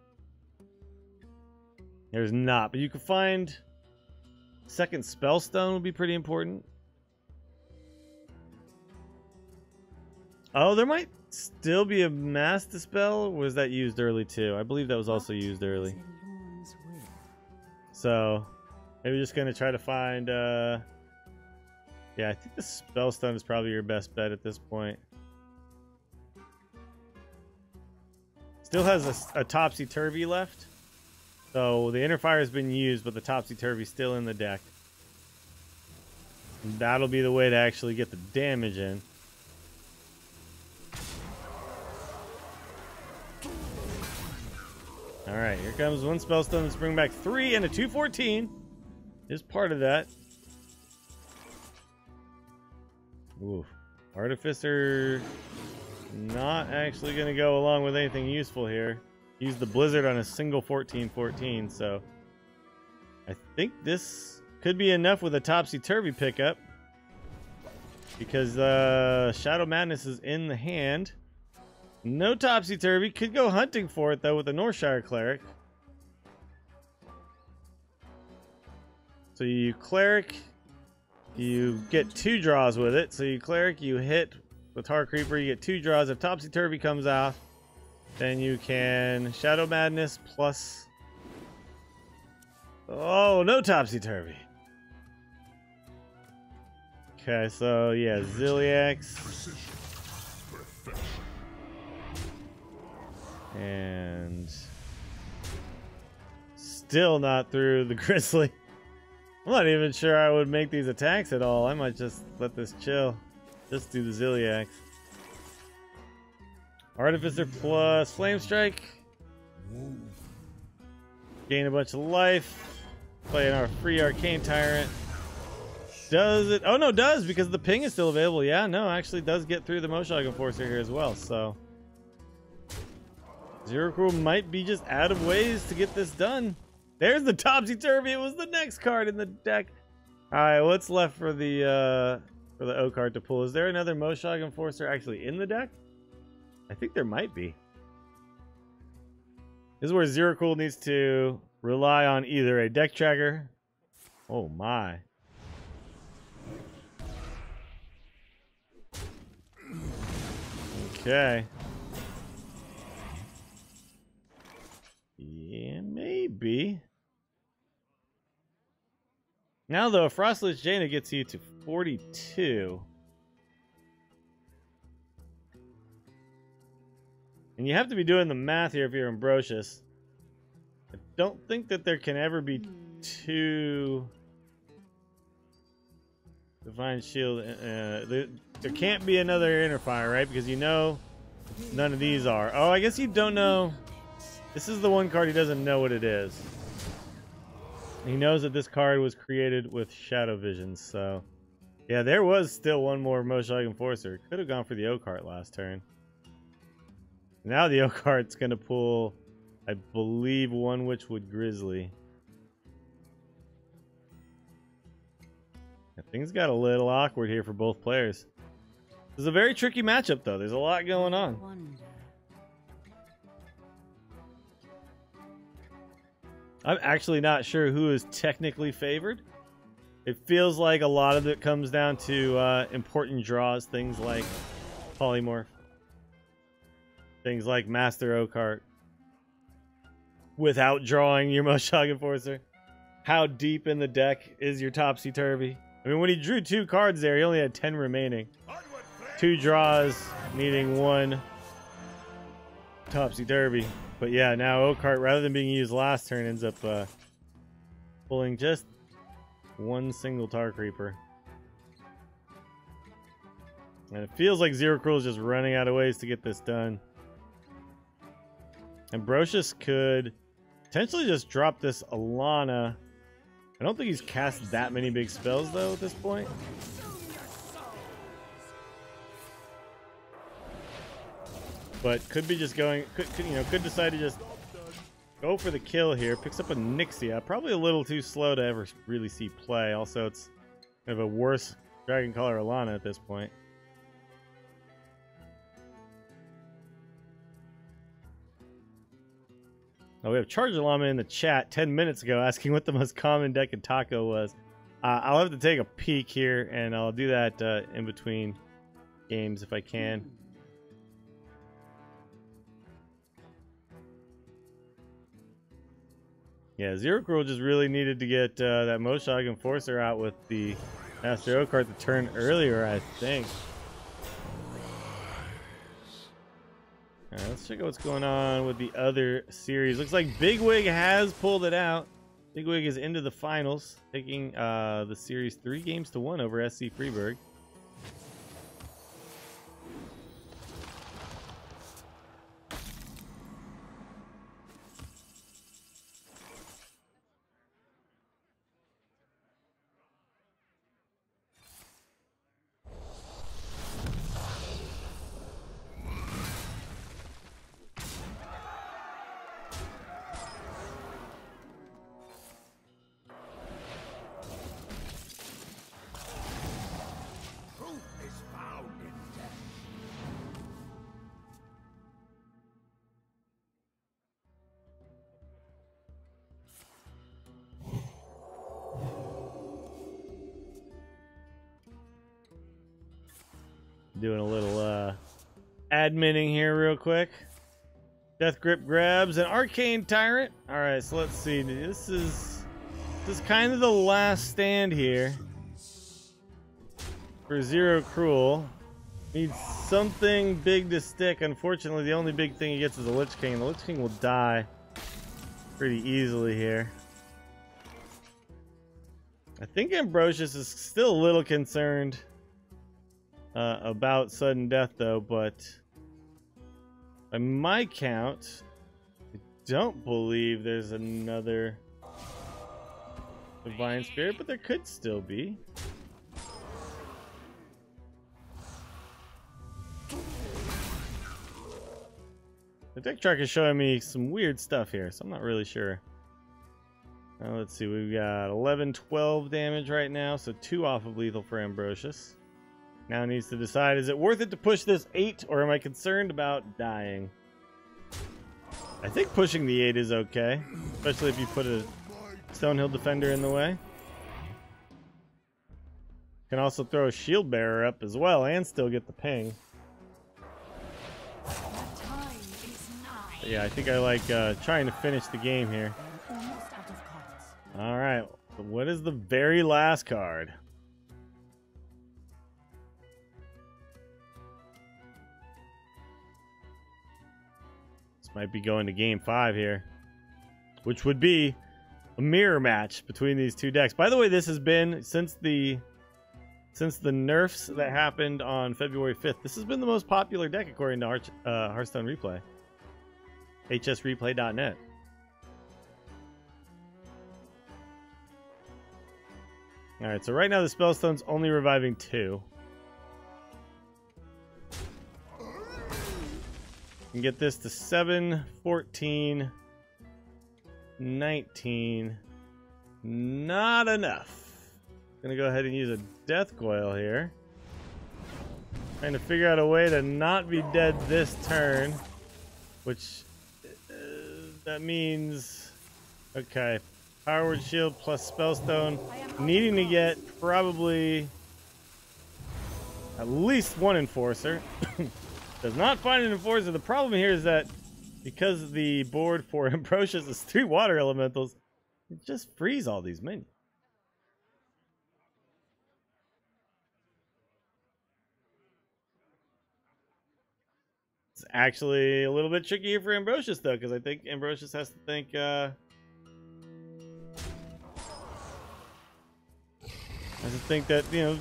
There's not, but you can find second Spellstone would be pretty important. Oh, there might still be a Mass Dispel, or was that used early too? I believe that was also used early. So, maybe just gonna try to find, yeah, I think the Spellstone is probably your best bet at this point. Still has a Topsy-Turvy left. So, the Inner Fire has been used, but the Topsy-Turvy's still in the deck. And that'll be the way to actually get the damage in. Alright, here comes one Spellstone. Let's bring back 3 and a 2/14 is part of that. Ooh. Artificer not actually going to go along with anything useful here. Use the Blizzard on a single 14/14, so I think this could be enough with a Topsy-Turvy pickup because Shadow Madness is in the hand. No Topsy-Turvy. Could go hunting for it, though, with the Northshire Cleric. So you Cleric, you get 2 draws with it. So you Cleric, you hit the Tar Creeper, you get 2 draws. If Topsy-Turvy comes out, then you can Shadow Madness plus... Oh, no Topsy-Turvy. Okay, so yeah, Ziliax. And still not through the Grizzly. I'm not even sure I would make these attacks at all. I might just let this chill. Just do the Ziliax. Artificer plus Flame Strike. Gain a bunch of life. Playing our free Arcane Tyrant. Does it? Oh no, does, because the ping is still available. Yeah, no, actually does get through the Moshog Enforcer here as well, so Zero Cruel might be just out of ways to get this done. There's the Topsy-Turvy. It was the next card in the deck. All right, what's left for the O card to pull? Is there another Moshog Enforcer actually in the deck? I think there might be. This is where Zero Cruel needs to rely on either a deck tracker. Oh my. Okay. Yeah, maybe. Now, though, Frostlich Jaina gets you to 42. And you have to be doing the math here if you're Ambrosius. don't think that there can ever be two Divine Shield. There can't be another Inner Fire, right? Because you know none of these are. Oh, I guess you don't know. This is the one card he doesn't know what it is. He knows that this card was created with Shadow Visions, so... Yeah, there was still one more Moshog Enforcer. Could have gone for the O-Cart last turn. Now the O-Cart's going to pull, I believe, one Witchwood Grizzly. Things got a little awkward here for both players. This is a very tricky matchup, though. There's a lot going on. I'm actually not sure who is technically favored. It feels like a lot of it comes down to important draws, things like Polymorph, things like Master O-Cart, without drawing your Moshog Enforcer. How deep in the deck is your Topsy-Turvy? I mean, when he drew 2 cards there, he only had 10 remaining. 2 draws, needing 1 Topsy-Turvy. But yeah, now O-Cart, rather than being used last turn, ends up pulling just 1 single Tar Creeper. And it feels like Zero Cruel is just running out of ways to get this done. Ambrosius could potentially just drop this Alana. I don't think he's cast that many big spells, though, at this point. But could be just going, could decide to just go for the kill here. Picks up a Nixia. Probably a little too slow to ever really see play. Also, it's kind of a worse Dragon Color Alana at this point. Oh, we have Charge Llama in the chat 10 minutes ago asking what the most common deck in Taco was. I'll have to take a peek here, and I'll do that in between games if I can. Yeah, Zero Cruel just really needed to get that Moshog Enforcer out with the Master O-Cart the turn earlier, I think. Alright, let's check out what's going on with the other series. Looks like Bigwig has pulled it out. Bigwig is into the finals, taking the series 3-1 over SC Freeburg. Doing a little adminning here real quick. Death Grip grabs an Arcane Tyrant. Alright, so let's see. This is kind of the last stand here for Zero Cruel. Needs something big to stick. Unfortunately, the only big thing he gets is a Lich King. The Lich King will die pretty easily here. I think Ambrosius is still a little concerned about sudden death, though, but by my count, I don't believe there's another Divine Spirit, but there could still be. The deck track is showing me some weird stuff here, so I'm not really sure. Let's see, we've got 11, 12 damage right now, so 2 off of lethal for Ambrosius. Now needs to decide, is it worth it to push this 8, or am I concerned about dying? I think pushing the 8 is okay, especially if you put a Stonehill Defender in the way. Can also throw a Shield Bearer up as well, and still get the ping. But yeah, I think I like trying to finish the game here. Alright, so what is the very last card? Might be going to game 5 here. which would be a mirror match between these two decks. By the way, this has been since the nerfs that happened on February 5th. This has been the most popular deck according to Hearthstone Replay. hsreplay.net. Alright, so right now the Spellstone's only reviving 2. And get this to 7, 14, 19. Not enough. Gonna go ahead and use a Death Coil here. Trying to figure out a way to not be dead this turn. Which, that means... Okay, Power Word Shield plus Spellstone. Needing to get probably at least one Enforcer. Does not find an Enforcer. The problem here is that because the board for Ambrosius is 3 water elementals, it just frees all these minions. It's actually a little bit trickier for Ambrosius though, because I think Ambrosius has to think that, you know,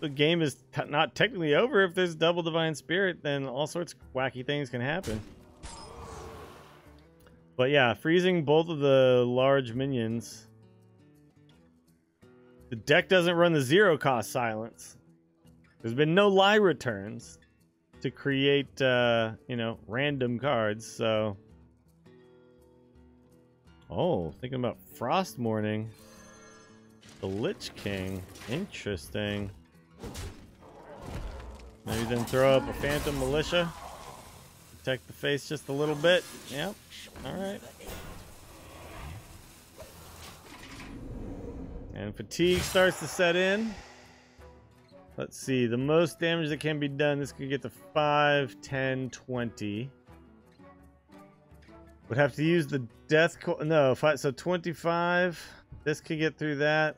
the game is not technically over. If there's double Divine Spirit, then all sorts of wacky things can happen. But yeah, freezing both of the large minions. The deck doesn't run the 0-cost silence. There's been no lie returns to create, you know, random cards, so... Oh, thinking about Frost Morning. The Lich King. Interesting. Maybe then throw up a Phantom Militia. Protect the face just a little bit. Yep. Alright. And fatigue starts to set in. Let's see. The most damage that can be done, this could get to 5, 10, 20. Would have to use the death... No, so 25... This could get through that.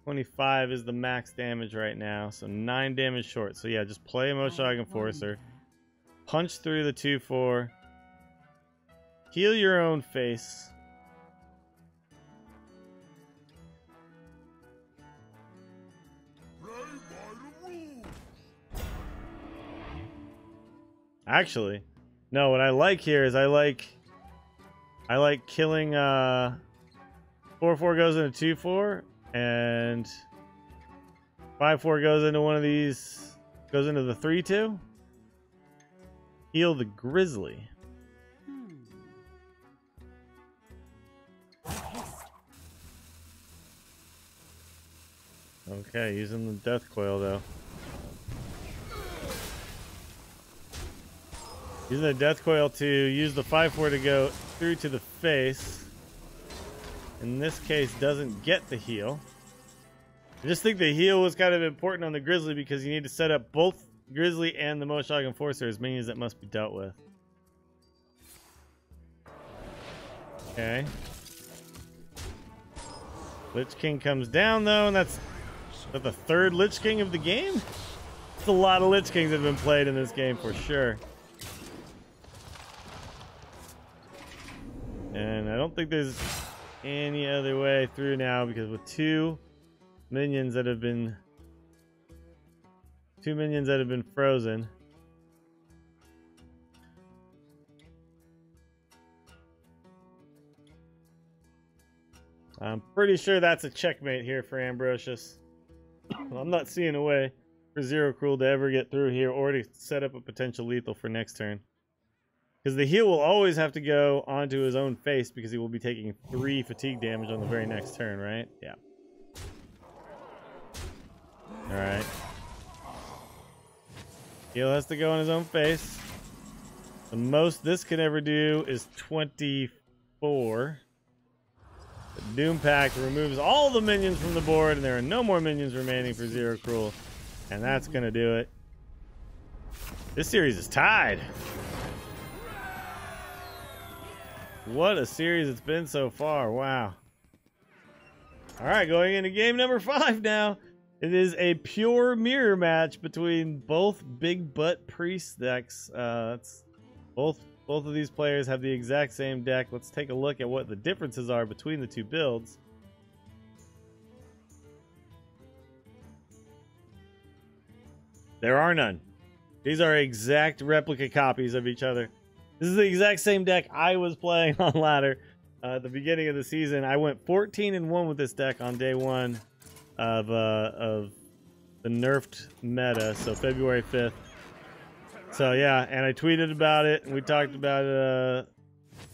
25 is the max damage right now, so 9 damage short. So yeah, just play Emotional Enforcer. Punch through the 2/4. Heal your own face. Actually, no, what I like here is I like killing 4/4 goes into 2/4, and 5/4 goes into one of these, goes into the 3/2. Heal the Grizzly. Okay, using the Death Coil though. Using the Death Coil to use the 5/4 to go through to the face. In this case, doesn't get the heal. I just think the heal was kind of important on the Grizzly because you need to set up both Grizzly and the Moshog Enforcer as minions that must be dealt with. Okay. Lich King comes down though, and that's the 3rd Lich King of the game? There's a lot of Lich Kings that have been played in this game for sure. And I don't think there's any other way through now, because with 2 minions that have been frozen. I'm pretty sure that's a checkmate here for Ambrosius. I'm not seeing a way for Zero Cruel to ever get through here or to set up a potential lethal for next turn. Because the heal will always have to go onto his own face because he will be taking 3 fatigue damage on the very next turn, right? Yeah. Alright. Heal has to go on his own face. The most this can ever do is 24. The Doom Pact removes all the minions from the board, and there are no more minions remaining for Zero Cruel. And that's going to do it. This series is tied. What a series it's been so far. Wow. Alright, going into game number 5 now. It is a pure mirror match between both Big Butt Priest decks. It's both Both of these players have the exact same deck. Let's take a look at what the differences are between the two builds. There are none. These are exact replica copies of each other. This is the exact same deck I was playing on ladder at the beginning of the season. I went 14-1 with this deck on day one of the nerfed meta, so February 5th. So yeah, and I tweeted about it, and we talked about it.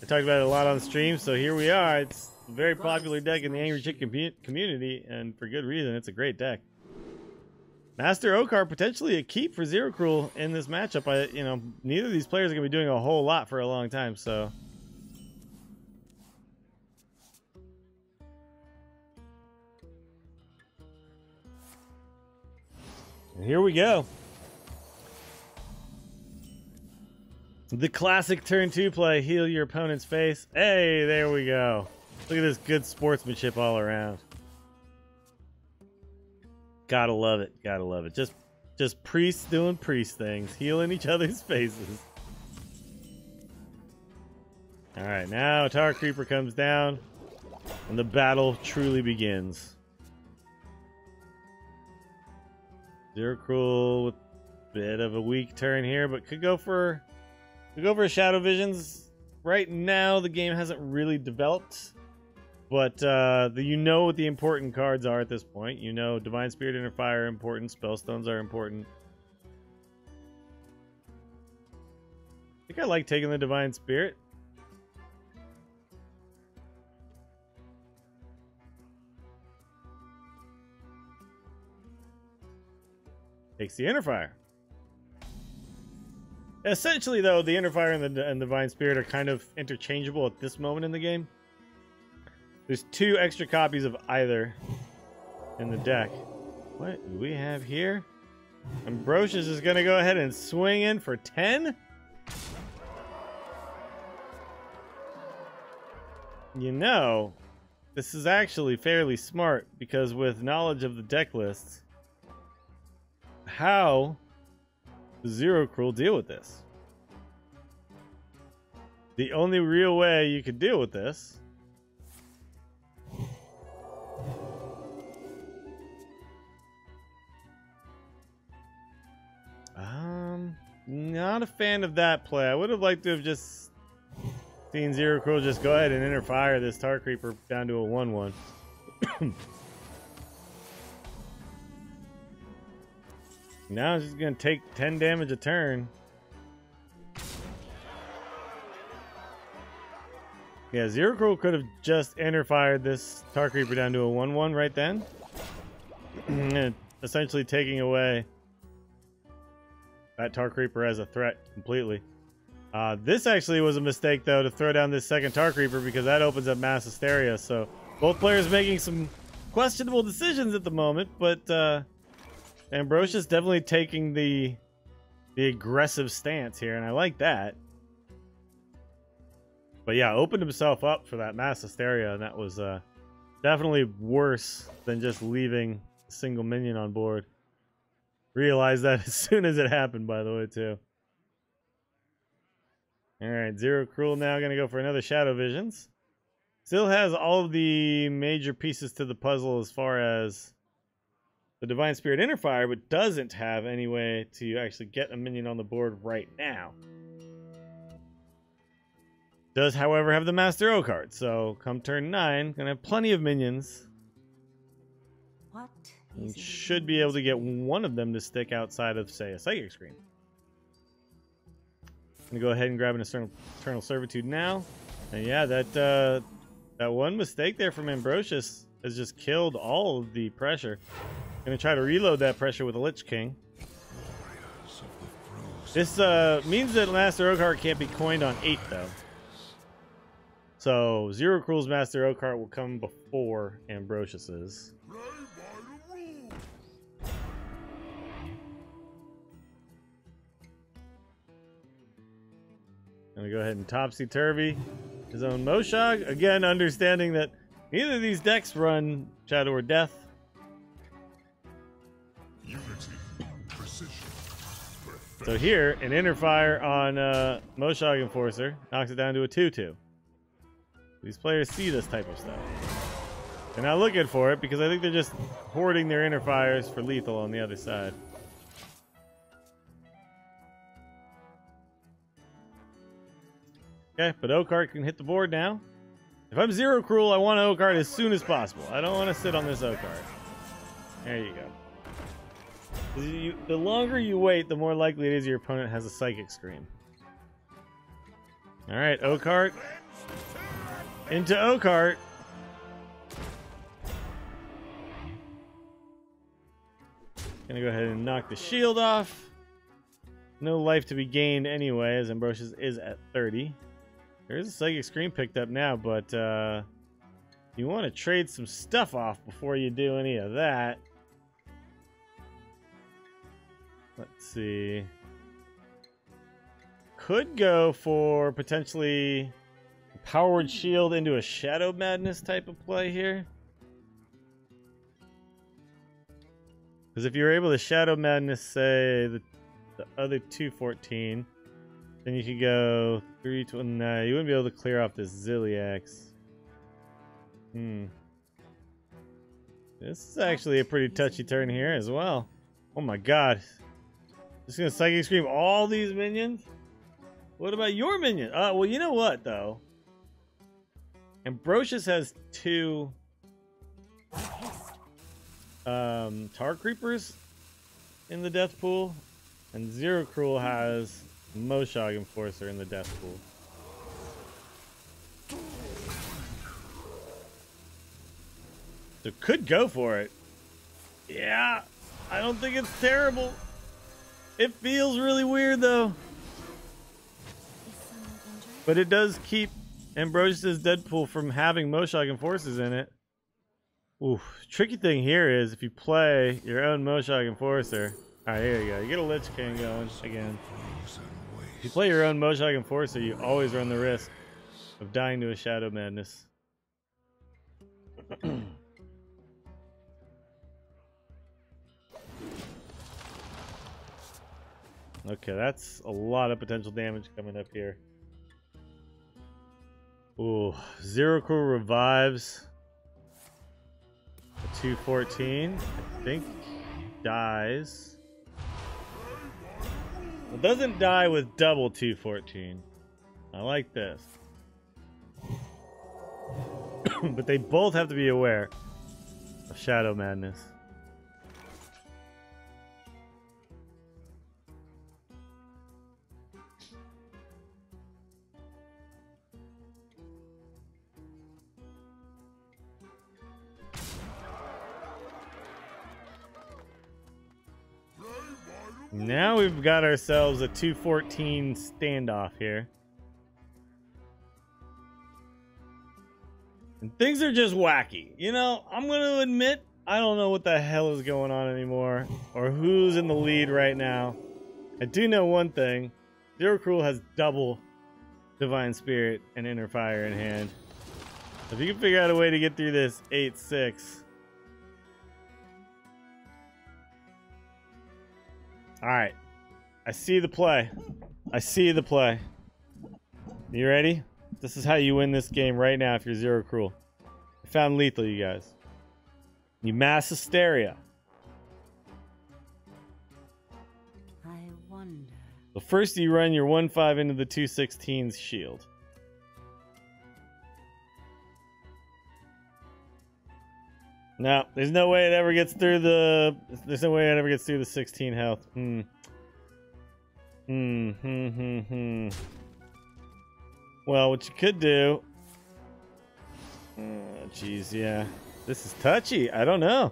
I talked about it a lot on stream. So here we are. It's a very popular deck in the Angriest Chicken community, and for good reason. It's a great deck. Master Okar potentially a keep for Zero Cruel in this matchup. Neither of these players are gonna be doing a whole lot for a long time. So and here we go. The classic turn 2 play, heal your opponent's face. Hey, there we go. Look at this good sportsmanship all around. Gotta love it, gotta love it. Just priests doing priest things, healing each other's faces. Alright, now Tower Creeper comes down, and the battle truly begins. Zero Cruel with a bit of a weak turn here, but could go for Shadow Visions. Right now, the game hasn't really developed, but you know what the important cards are at this point. You know Divine Spirit, Inner Fire are important, Spellstones are important. I think I like taking the Divine Spirit. Takes the Inner Fire. Essentially, though, the Inner Fire and the Divine Spirit are kind of interchangeable at this moment in the game. There's 2 extra copies of either in the deck. What do we have here? Ambrosius is going to go ahead and swing in for 10? You know, this is actually fairly smart, because with knowledge of the deck lists, how Zero Cruel deal with this? The only real way you could deal with this not a fan of that play. I would have liked to have just seen Zero Cruel just go ahead and Inner Fire this Tar Creeper down to a 1/1. Now he's just going to take 10 damage a turn. Yeah, Zero Cruel could have just Inner Fired this Tar Creeper down to a 1/1 right then. Essentially taking away that Tar Creeper as a threat completely. This actually was a mistake, though, to throw down this second Tar Creeper, because that opens up Mass Hysteria. So both players making some questionable decisions at the moment, but Ambrosius definitely taking the aggressive stance here, and I like that. But yeah, opened himself up for that Mass Hysteria, and that was definitely worse than just leaving a single minion on board. Realized that as soon as it happened, by the way, too. Alright, Zero Cruel now going to go for another Shadow Visions. Still has all of the major pieces to the puzzle as far as the Divine Spirit Inner Fire, but doesn't have any way to actually get a minion on the board right now. Does, however, have the Master O card, so come turn 9, gonna have plenty of minions. What And should be able to get one of them to stick outside of, say, a Psychic Screen. Gonna go ahead and grab an Eternal Servitude now. And yeah, that one mistake there from Ambrosius has just killed all of the pressure. Gonna try to reload that pressure with a Lich King. This means that Master Oakheart can't be coined on 8, though. So Zero Cruel's Master Oakheart will come before Ambrosius's. Gonna go ahead and topsy-turvy his own Moshog. Again, understanding that neither of these decks run Shadow or Death. Unity, precision, So here, an inner fire on Moshog Enforcer knocks it down to a 2/2. These players see this type of stuff. They're not looking for it because I think they're just hoarding their inner fires for lethal on the other side. Okay, but Oakheart can hit the board now. If I'm Zero Cruel, I want Oakheart as soon as possible. I don't want to sit on this Oakheart. There you go. The longer you wait, the more likely it is your opponent has a Psychic Scream. Alright, Oakheart. Into Oakheart. Gonna go ahead and knock the shield off. No life to be gained anyway, as Ambrosius is at 30. There is a Psychic Scream picked up now, but you want to trade some stuff off before you do any of that. Let's see. Could go for potentially a Powered Shield into a Shadow Madness type of play here. Because if you're able to Shadow Madness, say, the other 214, then you could go 320. Nah, you wouldn't be able to clear off this Ziliax. This is actually a pretty touchy turn here as well. Oh my god. Just gonna Psychic Scream all these minions? What about your minion? Well, you know what, though? Ambrosius has 2 Tar Creepers in the death pool, and Zero Cruel has Moshog Enforcer in the death pool. So could go for it. Yeah, I don't think it's terrible. It feels really weird though. But it does keep Ambrosius' Deadpool from having Moshog Enforcers in it. Ooh, tricky thing here is if you play your own Moshog Enforcer. Alright, here you go. You get a Lich King going again. If you play your own Moshog Enforcer, you always run the risk of dying to a Shadow Madness. Okay, that's a lot of potential damage coming up here. Ooh, Zero Cruel revives a 214. I think dies. It doesn't die with double 214. I like this. But they both have to be aware of Shadow Madness. Now we've got ourselves a 214 standoff here. And things are just wacky. You know, I'm going to admit, I don't know what the hell is going on anymore, or who's in the lead right now. I do know one thing. Zero Cruel has double Divine Spirit and Inner Fire in hand. If you can figure out a way to get through this 8-6... Alright. I see the play. I see the play. You ready? This is how you win this game right now if you're Zero Cruel. I found lethal, you guys. You mass hysteria. I wonder. So first you run your 1-5 into the 216's shield. No, there's no way it ever gets through the... There's no way it ever gets through the 16 health. Well, what you could do... Jeez, yeah. This is touchy. I don't know.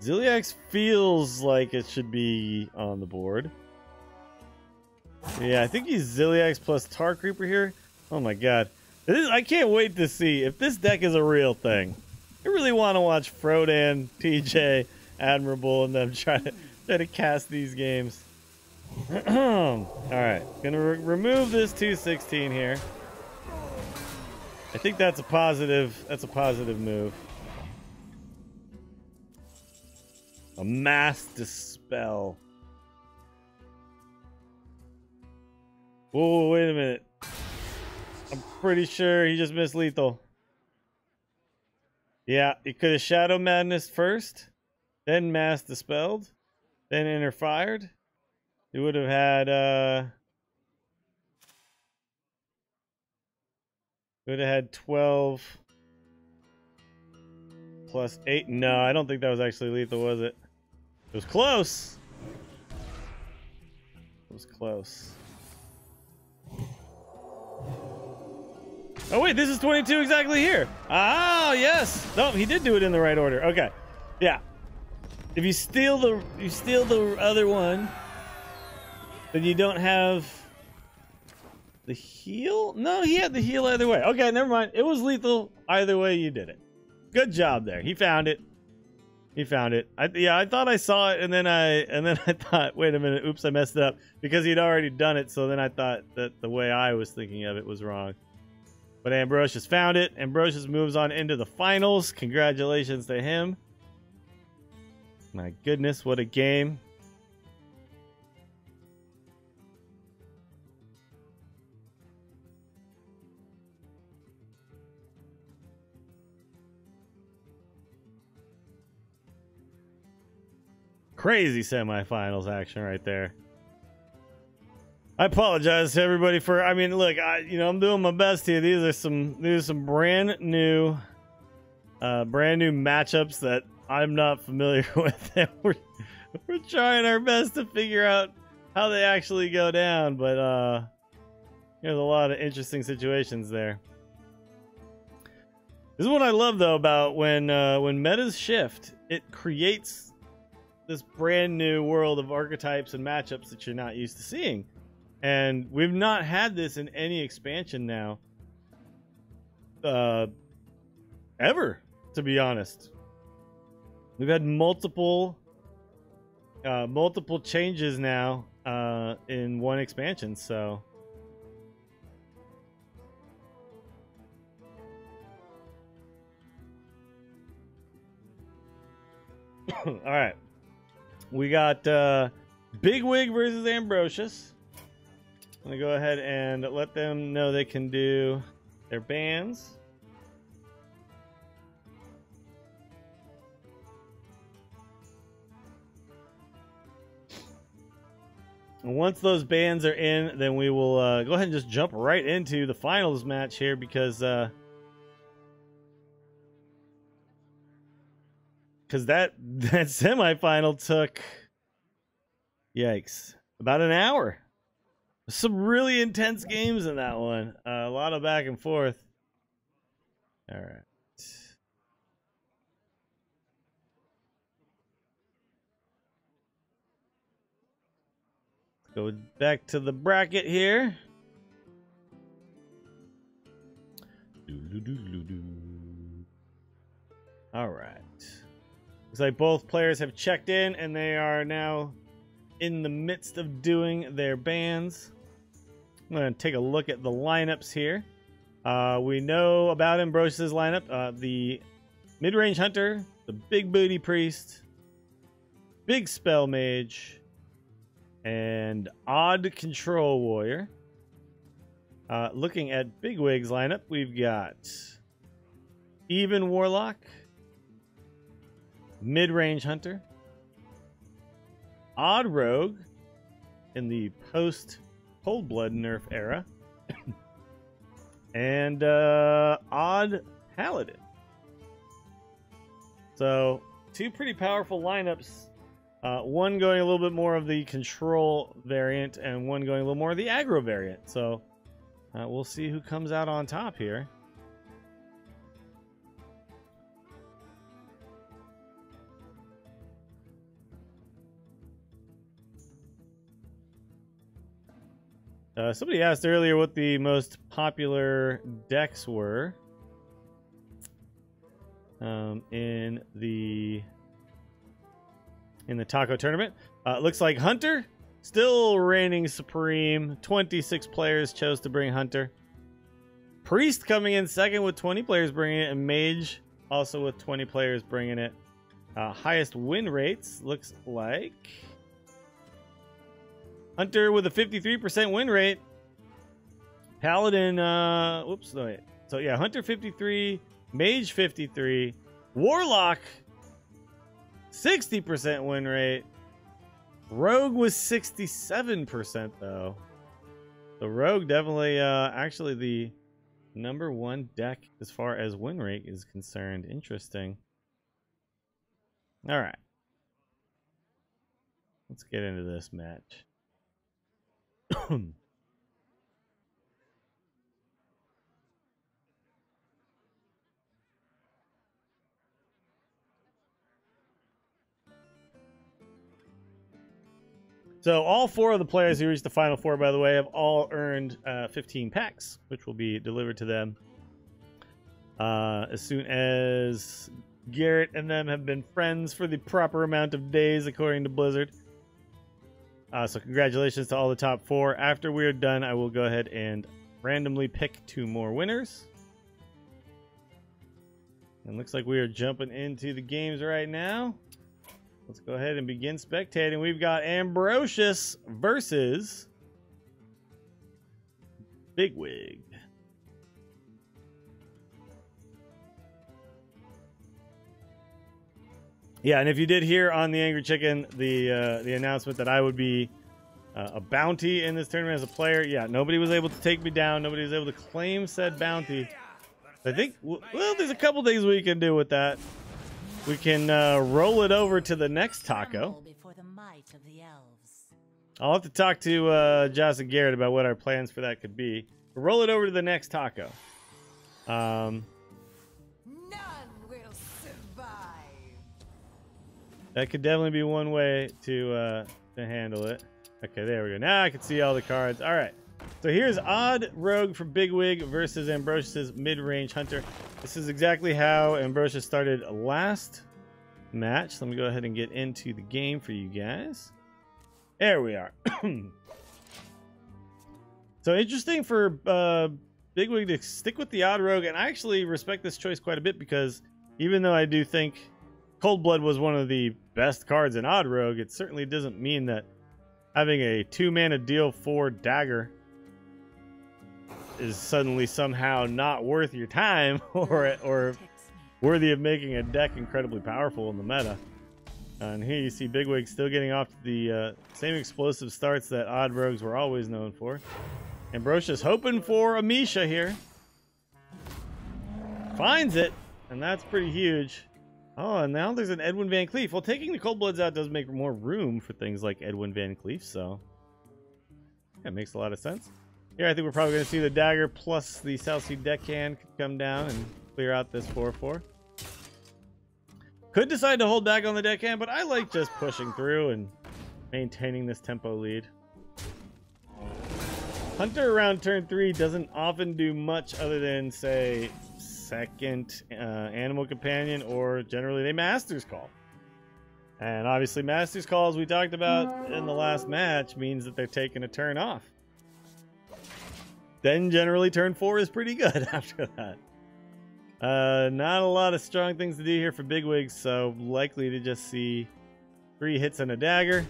Ziliax feels like it should be on the board. Yeah, I think he's Ziliax plus Tar Creeper here. Oh my god. I can't wait to see if this deck is a real thing. I really want to watch Frodan, TJ, Admirable, and them try to cast these games. Alright, gonna remove this 216 here. I think that's a positive move. A mass dispel. Whoa, wait a minute. I'm pretty sure he just missed lethal. Yeah, he could have Shadow Madness first, then mass dispelled, then inner fired. He would have had 12 plus 8. No, I don't think that was actually lethal, was it? It was close. It was close. Oh wait, this is 22 exactly here. Oh yes. No, he did do it in the right order. Okay. Yeah. If you steal the other one, then you don't have the heal? No, he had the heal either way. Okay, never mind. It was lethal either way you did it. Good job there. He found it. He found it. I thought I saw it, and then I thought, wait a minute, oops, I messed it up because he'd already done it. So then I thought that the way I was thinking of it was wrong. But Ambrosius found it. Ambrosius moves on into the finals. Congratulations to him. My goodness, what a game. Crazy semifinals action right there. I apologize to everybody for. I mean, look, I'm doing my best here. These are some brand new matchups that I'm not familiar with. And we're trying our best to figure out how they actually go down, but there's a lot of interesting situations there. This is what I love though about when metas shift. It creates this brand new world of archetypes and matchups that you're not used to seeing. And we've not had this in any expansion now. Ever, to be honest. We've had multiple changes now in one expansion, so all right. We got Bigwig versus Ambrosius. I'm going to go ahead and let them know they can do their bans. And once those bans are in, then we will go ahead and just jump right into the finals match here because that semifinal took, yikes, about an hour. Some really intense games in that one. A lot of back and forth. All right. Go back to the bracket here. All right. Looks like both players have checked in and they are now in the midst of doing their bans. I'm going to take a look at the lineups here. We know about Ambrosius' lineup. The mid-range hunter, the big booty priest, big spell mage, and odd control warrior. Looking at Bigwig's lineup, we've got even warlock, mid-range hunter, odd rogue in the post Cold Blood nerf era, and odd paladin. So two pretty powerful lineups. One going a little bit more of the control variant, and one going a little more of the aggro variant. So we'll see who comes out on top here. Somebody asked earlier what the most popular decks were in the taco tournament. Looks like Hunter still reigning supreme. 26 players chose to bring Hunter. Priest coming in second with 20 players bringing it, and Mage also with 20 players bringing it. Highest win rates looks like Hunter with a 53% win rate. Paladin, whoops, no wait. So yeah, Hunter 53, Mage 53, Warlock 60% win rate. Rogue was 67% though. The Rogue definitely actually the #1 deck as far as win rate is concerned. Interesting. All right. Let's get into this match. So all 4 of the players who reached the Final Four, by the way, have all earned 15 packs, which will be delivered to them as soon as Garrett and them have been friends for the proper amount of days, according to Blizzard. So congratulations to all the top 4. After we're done, I will go ahead and randomly pick 2 more winners. And looks like we are jumping into the games right now. Let's go ahead and begin spectating. We've got Ambrosius versus Bigwig. Yeah, and if you did hear on the Angry Chicken the announcement that I would be a bounty in this tournament as a player, yeah, nobody was able to take me down. Nobody was able to claim said bounty. I think, well, there's a couple things we can do with that. We can roll it over to the next taco. I'll have to talk to Joss and Garrett about what our plans for that could be. Roll it over to the next taco. None will survive. That could definitely be one way to handle it. Okay, there we go. Now I can see all the cards. All right. So here's Odd Rogue from Bigwig versus Ambrosius Mid-Range Hunter. This is exactly how Ambrosius started last match. Let me go ahead and get into the game for you guys. There we are. So interesting for Bigwig to stick with the Odd Rogue, and I actually respect this choice quite a bit because even though I do think Cold Blood was one of the best cards in Odd Rogue, it certainly doesn't mean that having a 2-mana deal 4 dagger is suddenly somehow not worth your time or worthy of making a deck incredibly powerful in the meta. And here you see Bigwig still getting off to the same explosive starts that Odd Rogues were always known for. Ambrosius hoping for a Misha here. Finds it, and that's pretty huge. Oh, and now there's an Edwin Van Cleef. Well, taking the Cold Bloods out does make more room for things like Edwin Van Cleef, so that makes a lot of sense. Here, I think we're probably going to see the dagger plus the South Sea Deckhand could come down and clear out this 4/4. Could decide to hold back on the deckhand, but I like just pushing through and maintaining this tempo lead. Hunter around turn 3 doesn't often do much other than, say, second Animal Companion, or generally they Master's Call. And obviously Master's Call, as we talked about in the last match, means that they're taking a turn off. Then generally turn 4 is pretty good after that. Not a lot of strong things to do here for Bigwigs, so likely to just see 3 hits and a dagger.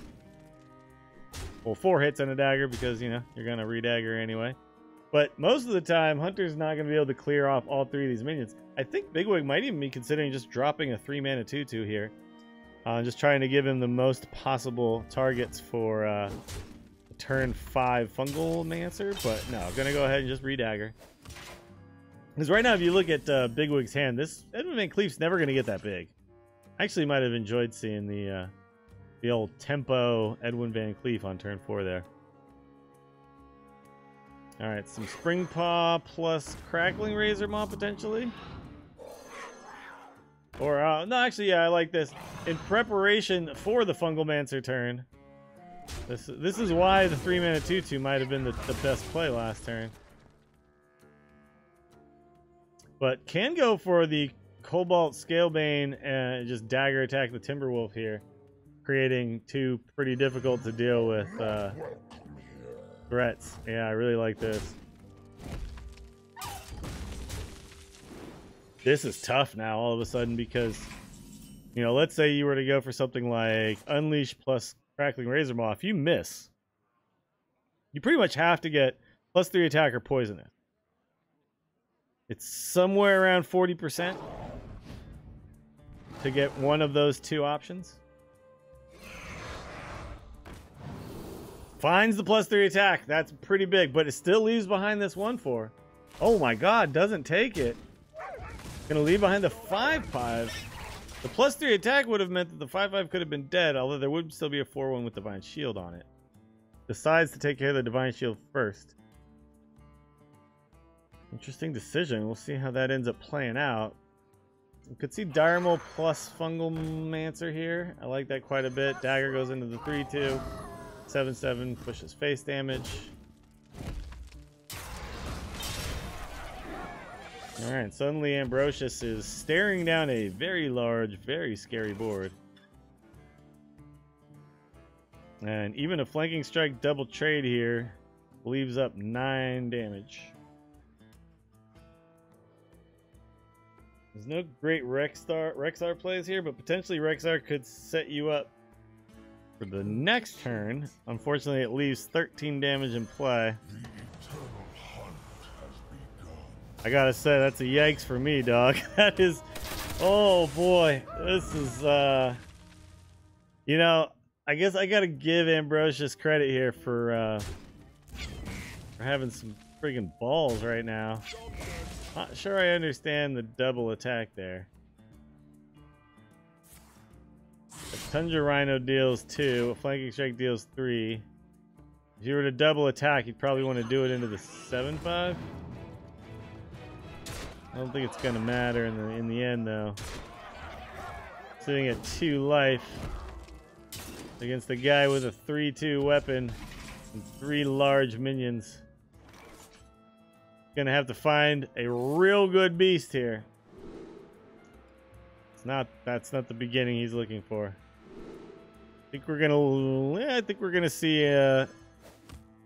Well, 4 hits and a dagger because, you know, you're going to re-dagger anyway. But most of the time, Hunter's not going to be able to clear off all 3 of these minions. I think Bigwig might even be considering just dropping a 3-mana 2/2 here. Just trying to give him the most possible targets for turn 5 Fungal Mancer. But no, I'm going to go ahead and just re-dagger. Because right now, if you look at Bigwig's hand, this Edwin Van Cleef's never going to get that big. I actually might have enjoyed seeing the old tempo Edwin Van Cleef on turn 4 there. All right, some Spring Paw plus Crackling Razor Maw potentially. Or, no, actually, yeah, I like this. In preparation for the Fungal Mancer turn. This is why the 3-mana 2/2 might have been the best play last turn. But can go for the Cobalt Scalebane and just dagger attack the Timberwolf here, creating 2 pretty difficult to deal with threats. Yeah, I really like this. This is tough now all of a sudden because You know, let's say you were to go for something like Unleash plus Crackling Razor Maw. If you miss, you pretty much have to get +3 attack or poisonous. It's somewhere around 40% to get one of those two options. Finds the +3 attack. That's pretty big, but it still leaves behind this 1/4. Oh my god, doesn't take it. Gonna leave behind the 5/5. The +3 attack would have meant that the 5/5 could have been dead, although there would still be a 4/1 with Divine Shield on it. Decides to take care of the Divine Shield first. Interesting decision. We'll see how that ends up playing out. You could see Diremaul plus Fungal Mancer here. I like that quite a bit. Dagger goes into the 3/2. 7/7 pushes face damage. Alright, suddenly Ambrosius is staring down a very large, very scary board. And even a flanking strike double trade here leaves up 9 damage. There's no great Rexar plays here, but potentially Rexar could set you up for the next turn. Unfortunately, it leaves 13 damage in play. I gotta say, that's a yikes for me, dog. That is... Oh, boy. This is, you know, I guess I gotta give Ambrosius credit here for having some friggin' balls right now. Not sure I understand the double attack there. A Tundra Rhino deals 2, a Flanking Strike deals 3. If you were to double attack, you'd probably want to do it into the 7/5. I don't think it's gonna matter in the end though. Sitting at 2 life against the guy with a 3/2 weapon and 3 large minions. Gonna have to find a real good beast here. That's not the beginning he's looking for. I think we're gonna see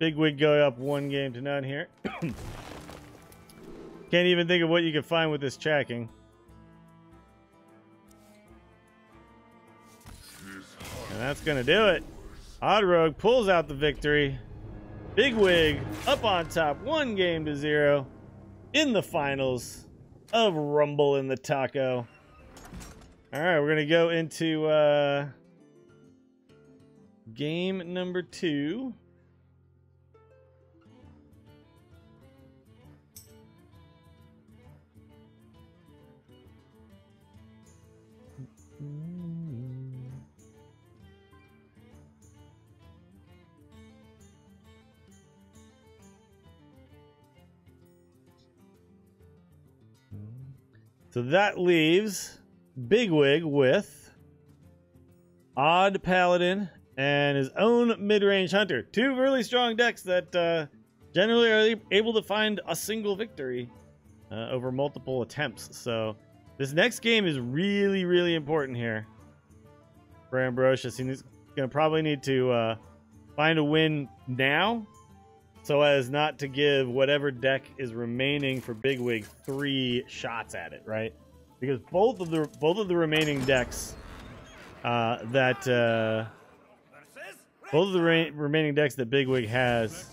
Bigwig go up 1-0 here. Can't even think of what you can find with this tracking. And that's gonna do it. Odd Rogue pulls out the victory. Bigwig up on top, 1-0 in the finals of Rumble in the Taco. All right, we're gonna go into game number 2. So that leaves Bigwig with Odd Paladin and his own mid-range Hunter. 2 really strong decks that generally are able to find a single victory over multiple attempts. So this next game is really, really important here for Ambrosius. He's going to probably need to find a win now so as not to give whatever deck is remaining for Bigwig 3 shots at it, right? Because both of the remaining decks remaining decks that Bigwig has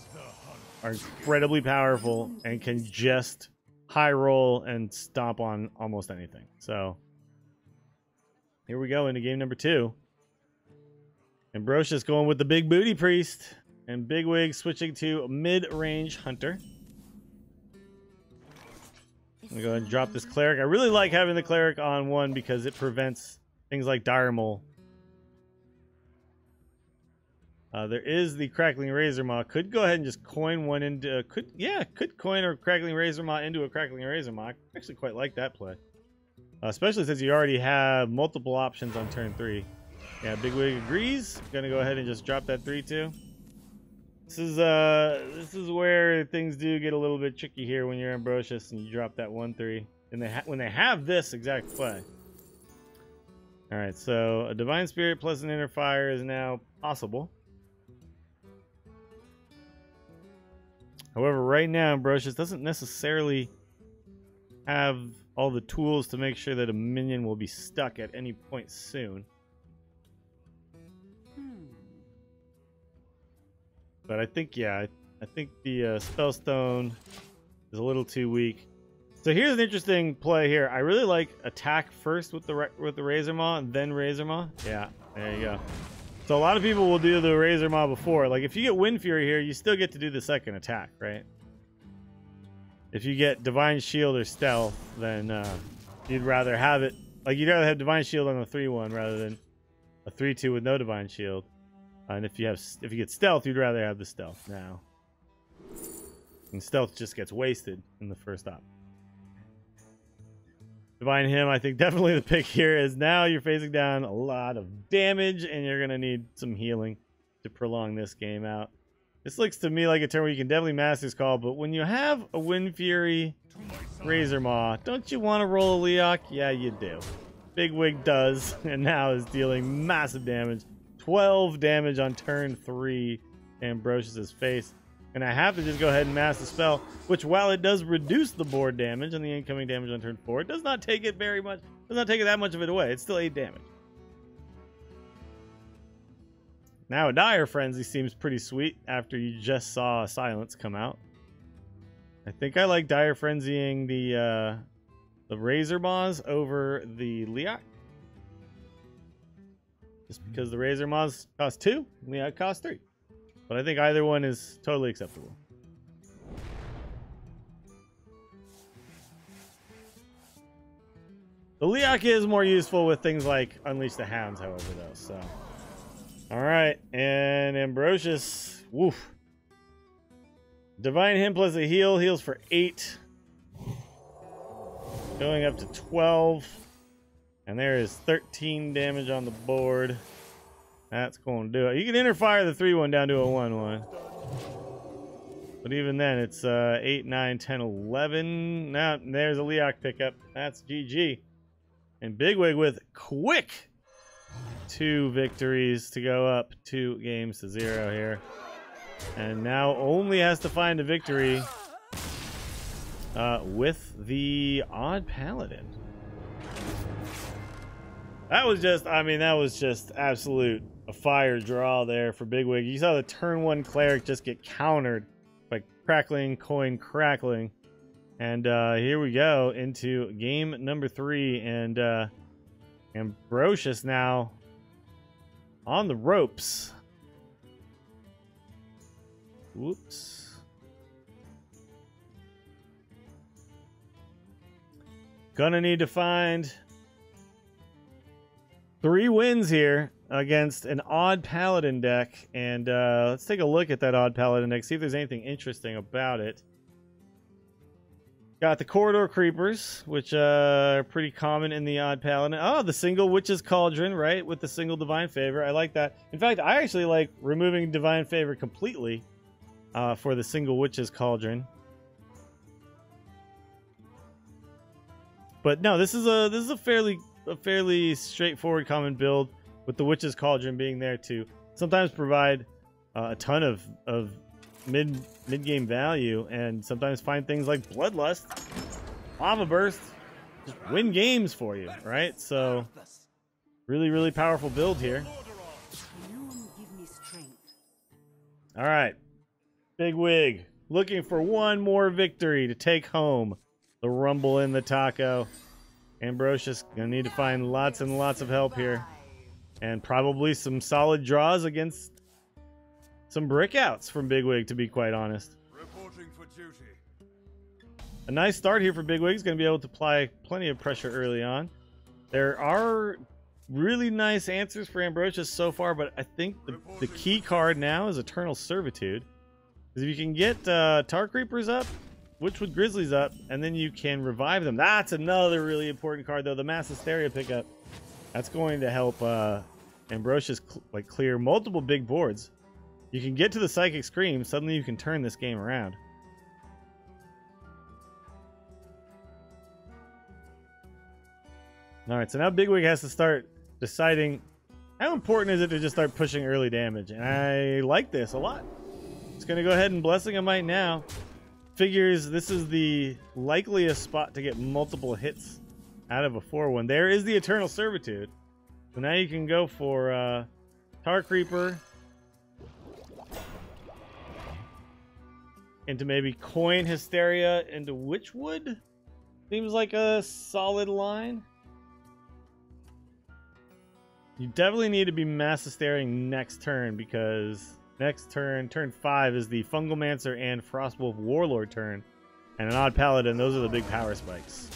are incredibly powerful and can just high roll and stomp on almost anything. So here we go into game number 2. Ambrosius going with the Big Booty Priest. And Bigwig switching to mid-range Hunter. I'm going to go ahead and drop this Cleric. I really like having the Cleric on 1 because it prevents things like Diremaul. There is the Crackling Razor Maw. Could go ahead and just coin one into... Could coin a Crackling Razor Maw into a Crackling Razor Maw. I actually quite like that play. Especially since you already have multiple options on turn 3. Yeah, Bigwig agrees. Going to go ahead and just drop that 3/2. This is where things do get a little bit tricky here when you're Ambrosius and you drop that 1/3, and when they have this exact play. All right, so a Divine Spirit plus an Inner Fire is now possible. However, right now Ambrosius doesn't necessarily have all the tools to make sure that a minion will be stuck at any point soon. But I think, yeah, I think the Spellstone is a little too weak. So here's an interesting play here. I really like attack first with the Razor Maw and then Razor Maw. Yeah, there you go. So a lot of people will do the Razor Maw before. Like if you get Wind Fury here, you still get to do the second attack, right? If you get Divine Shield or Stealth, then you'd rather have it. Like you'd rather have Divine Shield on a 3-1 rather than a 3-2 with no Divine Shield. And if you get Stealth, you'd rather have the Stealth now. And Stealth just gets wasted in the first op. Divine Hymn, I think definitely the pick here is now you're facing down a lot of damage and you're going to need some healing to prolong this game out. This looks to me like a turn where you can definitely Master's Call, but when you have a Wind Fury Razor Maw, don't you want to roll a Leok? Yeah, you do. Bigwig does, and now is dealing massive damage. 12 damage on turn 3 to Ambrosius' face. And I have to just go ahead and mass the spell, which while it does reduce the board damage and the incoming damage on turn 4, it does not take it very much, does not take it that much of it away. It's still 8 damage. Now a Dire Frenzy seems pretty sweet after you just saw a Silence come out. I think I like Dire Frenzying the Razor Maws over the Leok. Just because the Razor Maws cost 2, Leok cost 3. But I think either one is totally acceptable. The Leok is more useful with things like Unleash the Hounds, however, though. So, all right, and Ambrosius, woof. Divine Hymn plus a heal, heals for 8, going up to 12, and there is 13 damage on the board. That's going to do it. You can interfire the 3-1 down to a 1-1. But even then, it's 8, 9, 10, 11. Now, there's a Leok pickup. That's GG. And Bigwig with quick 2 victories to go up 2 games to 0 here. And now only has to find a victory with the Odd Paladin. That was just, I mean, that was just absolute a fire draw there for Bigwig. You saw the turn 1 Cleric just get countered by Crackling Coin Crackling. And here we go into game number 3. And Ambrosius now on the ropes. Whoops. Gonna need to find 3 wins here against an Odd Paladin deck. And let's take a look at that Odd Paladin deck, see if there's anything interesting about it. Got the Corridor Creepers, which are pretty common in the Odd Paladin. Oh, the single Witch's Cauldron, right? With the single Divine Favor. I like that. In fact, I actually like removing Divine Favor completely for the single Witch's Cauldron. But no, this is a fairly straightforward common build, with the Witch's Cauldron being there to sometimes provide a ton of mid-game value, and sometimes find things like Bloodlust, Lava Burst, just win games for you, right? So really powerful build here. All right, Bigwig looking for one more victory to take home the Rumble in the Taco. Ambrosius gonna need to find lots and lots of help here, and probably some solid draws against some brickouts from Bigwig, to be quite honest. Reporting for duty. A nice start here for Bigwig. He's going to be able to apply plenty of pressure early on. There are really nice answers for Ambrosius so far, but I think the key card now is Eternal Servitude. Because if you can get Tar Creepers up, Witchwood Grizzlies up, and then you can revive them. That's another really important card, though. The Mass Hysteria pickup. That's going to help Ambrosius clear multiple big boards. You can get to the Psychic Scream, suddenly you can turn this game around. Alright, so now Bigwig has to start deciding how important is it to just start pushing early damage. And I like this a lot. Just going to go ahead and Blessing of Might now. figures this is the likeliest spot to get multiple hits out of a 4-1. There is the Eternal Servitude. So now you can go for Tar Creeper into maybe Coin Hysteria into Witchwood. Seems like a solid line. You definitely need to be Mass Hysteriaing next turn, because next turn, turn 5, is the Fungalmancer and Frostwolf Warlord turn. And an Odd Paladin, those are the big power spikes.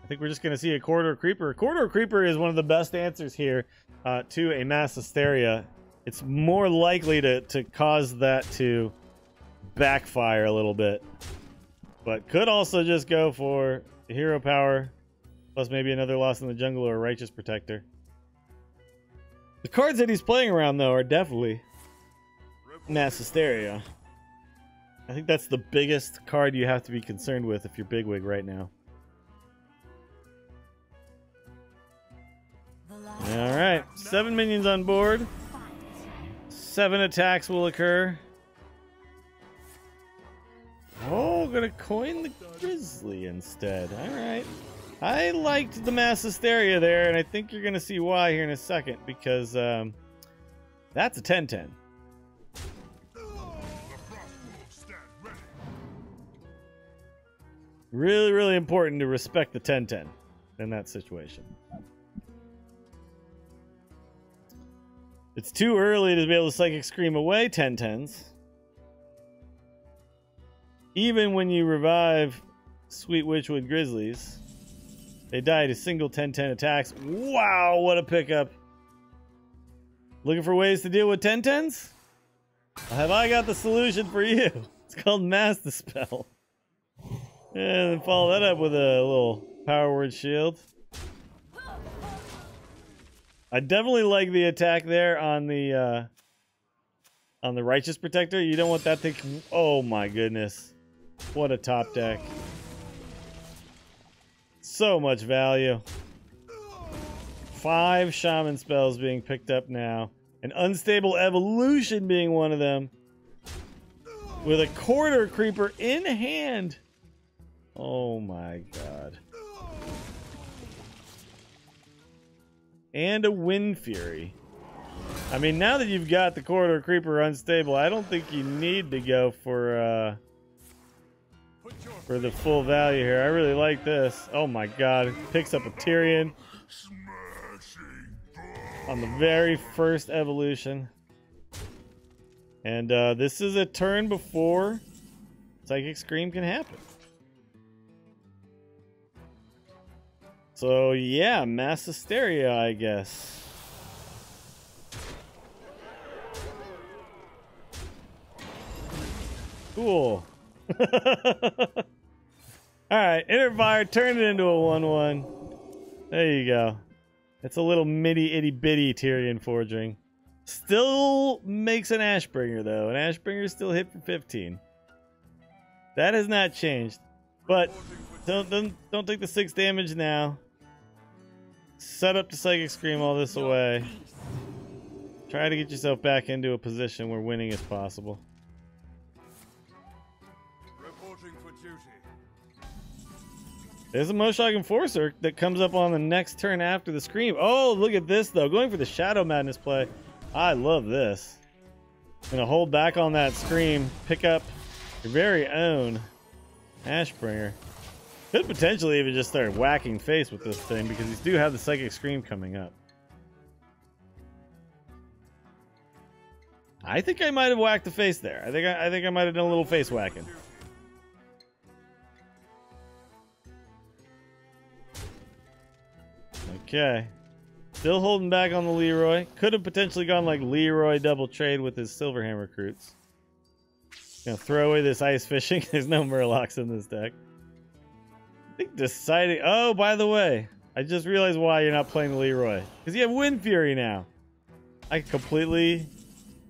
I think we're just going to see a Corridor Creeper. Corridor Creeper is one of the best answers here to a Mass Hysteria. It's more likely to cause that to backfire a little bit. But could also just go for Hero Power, plus maybe another Lost in the Jungle or a Righteous Protector. The cards that he's playing around, though, are definitely Mass Hysteria. I think that's the biggest card you have to be concerned with if you're Bigwig right now. Alright, 7 minions on board. 7 attacks will occur. Oh, gonna coin the Grizzly instead. Alright. I liked the Mass Hysteria there, and I think you're gonna see why here in a second, because that's a 10-10. Really, really important to respect the 10-10 in that situation. It's too early to be able to Psychic Scream away 10-10s. Even when you revive Sweet Witchwood Grizzlies, they die to single 10-10 attacks. Wow, what a pickup. Looking for ways to deal with 10-10s? Well, have I got the solution for you? It's called Mass Dispel. And then follow that up with a little Power Word Shield. I definitely like the attack there on the Righteous Protector. You don't want that thing. Oh my goodness. What a top deck. So much value. 5 Shaman spells being picked up now. An Unstable Evolution being one of them. With a Corridor Creeper in hand. Oh my god. And a Wind Fury. I mean, now that you've got the Corridor Creeper unstable, I don't think you need to go for the full value here. I really like this. Oh my god. Picks up a Tyrion on the very first evolution. And this is a turn before Psychic Scream can happen. So yeah, Mass Hysteria, I guess. Cool. Alright, Inner Fire, turn it into a 1-1. There you go. It's a little itty bitty Tyrion Forging. Still makes an Ashbringer though. An Ashbringer still hit for 15. That has not changed. But don't take the 6 damage now. Set up to Psychic Scream all this away. Try to get yourself back into a position where winning is possible. Reporting for duty. There's a Moshog Enforcer that comes up on the next turn after the Scream. Oh, look at this though. Going for the Shadow Madness play. I love this. Gonna hold back on that Scream. Pick up your very own Ashbringer. Could potentially even just start whacking face with this thing, because you do have the Psychic Scream coming up. I think I might have whacked the face there. I think I might have done a little face whacking. Okay. Still holding back on the Leroy. Could have potentially gone like Leroy double trade with his Silverhand recruits. Gonna throw away this Ice Fishing. There's no Murlocs in this deck. I think deciding... Oh, by the way, I just realized why you're not playing the Leroy. Because you have Wind Fury now. I completely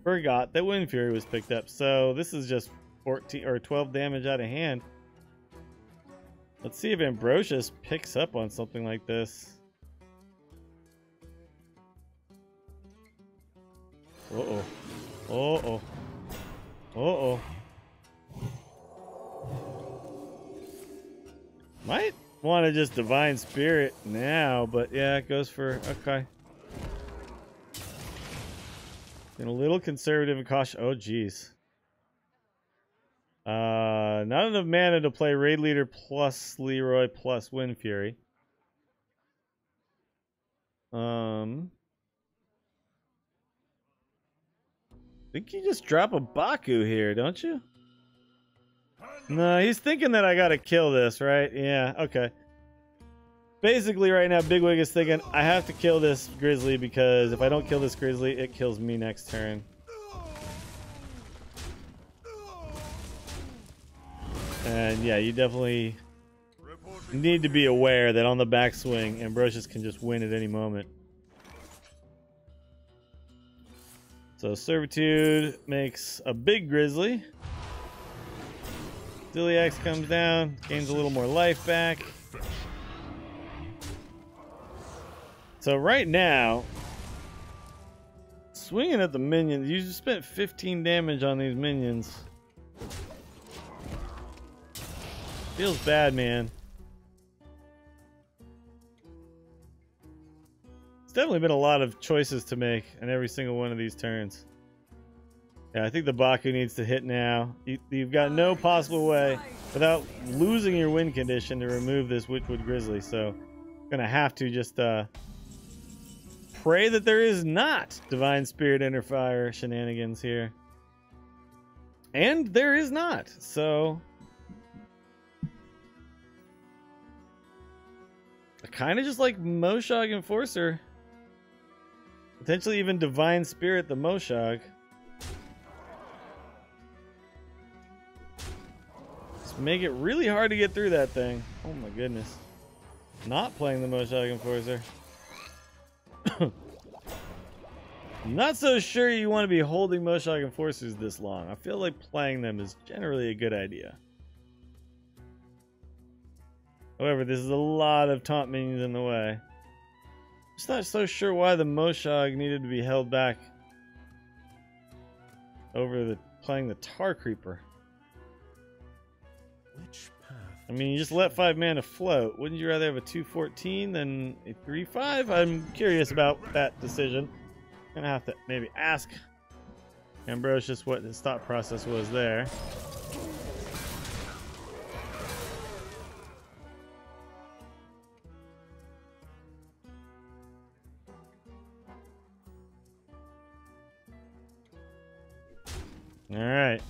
forgot that Wind Fury was picked up. So this is just 14 or 12 damage out of hand. Let's see if Ambrosius picks up on something like this. Uh-oh. Uh-oh. Uh-oh. Might want to just Divine Spirit now, but yeah, it goes for... Okay. Been a little conservative and cautious. Oh, jeez. Not enough mana to play Raid Leader plus Leroy plus Wind Fury. I think you just drop a Baku here, don't you? No, he's thinking that I gotta kill this, right? Yeah, okay. Basically, right now, Bigwig is thinking, I have to kill this Grizzly because if I don't kill this Grizzly, it kills me next turn. And yeah, you definitely need to be aware that on the backswing, Ambrosius can just win at any moment. So Servitude makes a big Grizzly. Ziliax comes down, gains a little more life back. So right now, swinging at the minions, you just spent 15 damage on these minions. Feels bad, man. It's definitely been a lot of choices to make in every single one of these turns. Yeah, I think the Baku needs to hit now. You've got no possible way without losing your win condition to remove this Witchwood Grizzly. So, gonna have to just pray that there is not Divine Spirit Inner Fire shenanigans here. And there is not. So, I kind of just like Moshog Enforcer. Potentially even Divine Spirit the Moshog. Just make it really hard to get through that thing. Oh my goodness. Not playing the Moshog Enforcer. I'm not so sure you want to be holding Moshog Enforcers this long. I feel like playing them is generally a good idea. However, this is a lot of taunt minions in the way. Just not so sure why the Moshog needed to be held back over the playing the Tar Creeper. Which path? I mean, you just let 5 mana float. Wouldn't you rather have a 2/14 than a 3/5? I'm curious about that decision. Gonna have to maybe ask Ambrosius what his thought process was there. All right.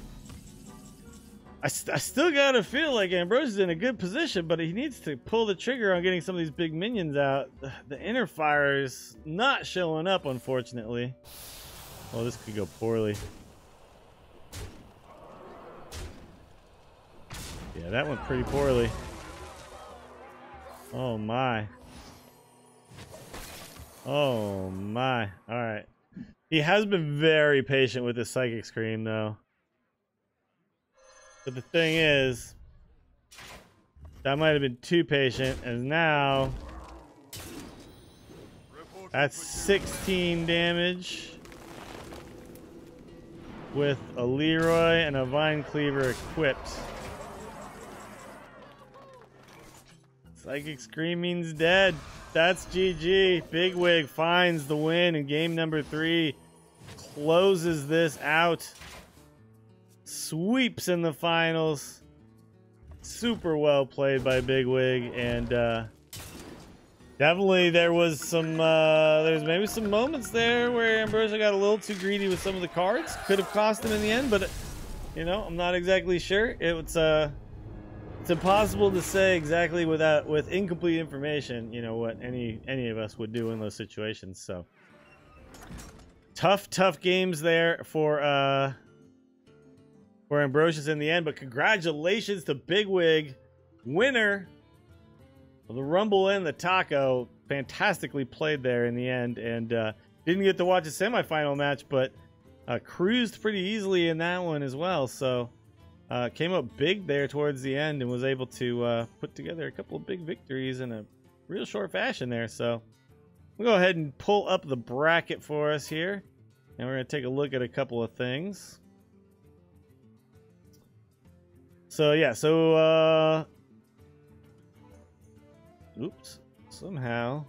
I still gotta feel like Ambrosius is in a good position, but he needs to pull the trigger on getting some of these big minions out. The Inner Fire is not showing up, unfortunately. Oh, this could go poorly. Yeah, that went pretty poorly. Oh my. Oh my. All right. He has been very patient with his Psychic Scream, though. But the thing is, that might have been too patient, and now that's 16 damage with a Leroy and a Vine Cleaver equipped. Psychic Scream means dead. That's GG. Bigwig finds the win in game number 3. Closes this out. Sweeps in the finals. Super well played by Bigwig, and definitely there was some there's maybe some moments there where Ambrosius got a little too greedy with some of the cards. Could have cost him in the end, but you know, I'm not exactly sure. It's impossible to say exactly with incomplete information, you know, what any of us would do in those situations. So tough games there for Ambrosius in the end, but congratulations to Bigwig, winner of the Rumble and the Taco. Fantastically played there in the end, and didn't get to watch a semifinal match, but cruised pretty easily in that one as well. So came up big there towards the end and was able to put together a couple of big victories in a real short fashion there. So we'll go ahead and pull up the bracket for us here, and we're going to take a look at a couple of things. So yeah, so oops, somehow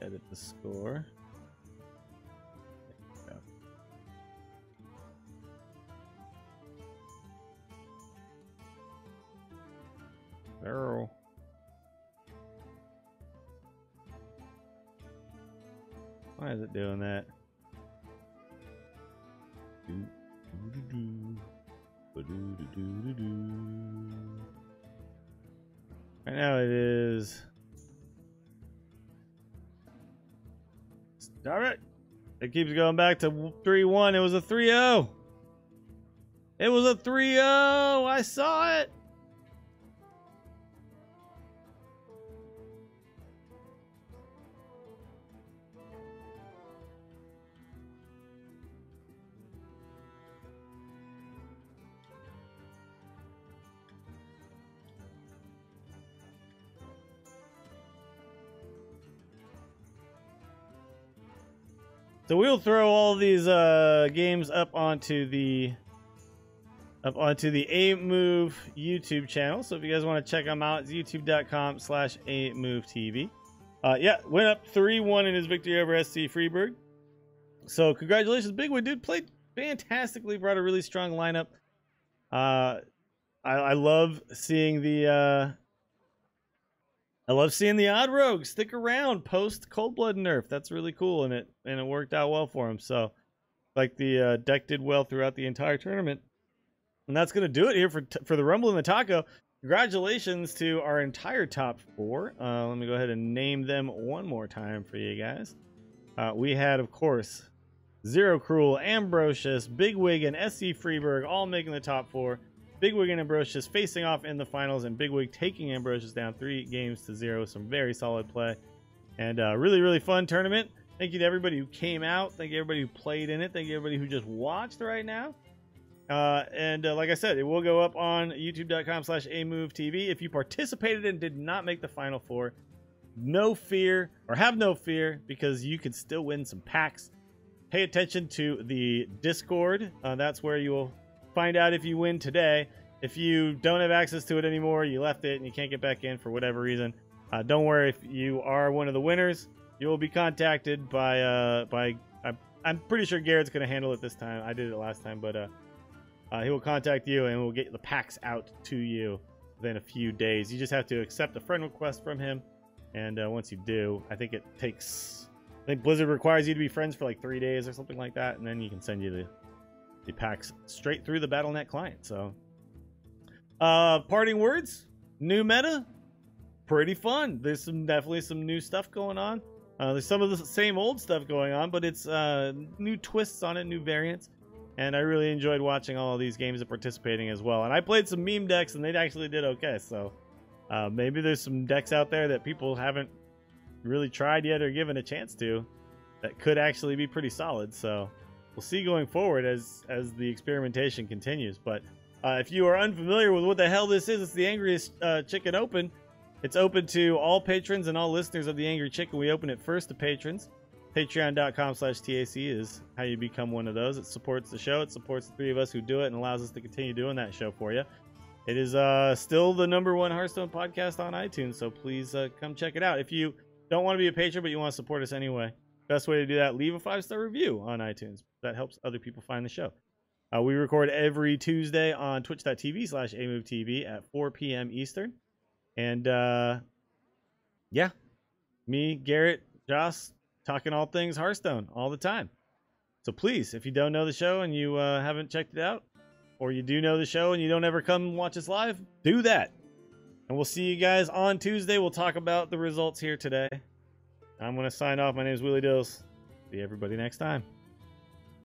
edit the score. Arrow. Why is it doing that? Right now it is. Stop it! It keeps going back to 3-1. It was a 3-0. It was a 3-0. I saw it. So we'll throw all these games up onto the A-Move YouTube channel. So if you guys want to check them out, it's youtube.com/AMoveTV. Yeah, went up 3-1 in his victory over SC Freeburg. So congratulations, Big Wig, dude. Played fantastically, brought a really strong lineup. I love seeing the Odd Rogue stick around post Cold Blood nerf. That's really cool, and it worked out well for him. So, like the deck did well throughout the entire tournament, and that's gonna do it here for the Rumble and the Taco. Congratulations to our entire top 4. Let me go ahead and name them one more time for you guys. We had, of course, Zero Cruel, Ambrosius, Big Wig, and SC Freeburg all making the top 4. Big Wig and Ambrosius facing off in the finals, and Big Wig taking Ambrosius down 3-0. Some very solid play, and really, really fun tournament. Thank you to everybody who came out. Thank you to everybody who played in it. Thank you to everybody who just watched right now. Like I said, it will go up on youtube.com/AMoveTV. If you participated and did not make the Final Four, no fear, or have no fear, because you can still win some packs. Pay attention to the Discord. That's where you will find out if you win today. If you don't have access to it anymore, you left it and you can't get back in for whatever reason, don't worry. If you are one of the winners, you will be contacted by I'm pretty sure Garrett's going to handle it this time. I did it last time, but he will contact you and we'll get the packs out to you within a few days. You just have to accept a friend request from him, and once you do, I think Blizzard requires you to be friends for like 3 days or something like that, and then you can send you the packs straight through the Battle.net client. So parting words, new meta, pretty fun. There's definitely some new stuff going on. There's some of the same old stuff going on, but it's new twists on it, new variants, and I really enjoyed watching all of these games and participating as well. And I played some meme decks and they actually did okay, so maybe there's some decks out there that people haven't really tried yet or given a chance to that could actually be pretty solid. So we'll see going forward as the experimentation continues. But if you are unfamiliar with what the hell this is, it's the Angriest Chicken Open. It's open to all patrons and all listeners of the Angry Chicken. We open it first to patrons. Patreon.com/TAC is how you become one of those. It supports the show. It supports the 3 of us who do it and allows us to continue doing that show for you. It is still the #1 Hearthstone podcast on iTunes, so please come check it out. If you don't want to be a patron but you want to support us anyway, best way to do that, leave a 5-star review on iTunes. That helps other people find the show. We record every Tuesday on twitch.tv/AMoveTV at 4 p.m. Eastern. And yeah, me, Garrett, Joss, talking all things Hearthstone all the time. So please, if you don't know the show and you haven't checked it out, or you do know the show and you don't ever come watch us live, do that. And we'll see you guys on Tuesday. We'll talk about the results here today. I'm going to sign off. My name is Willie Dills. See everybody next time.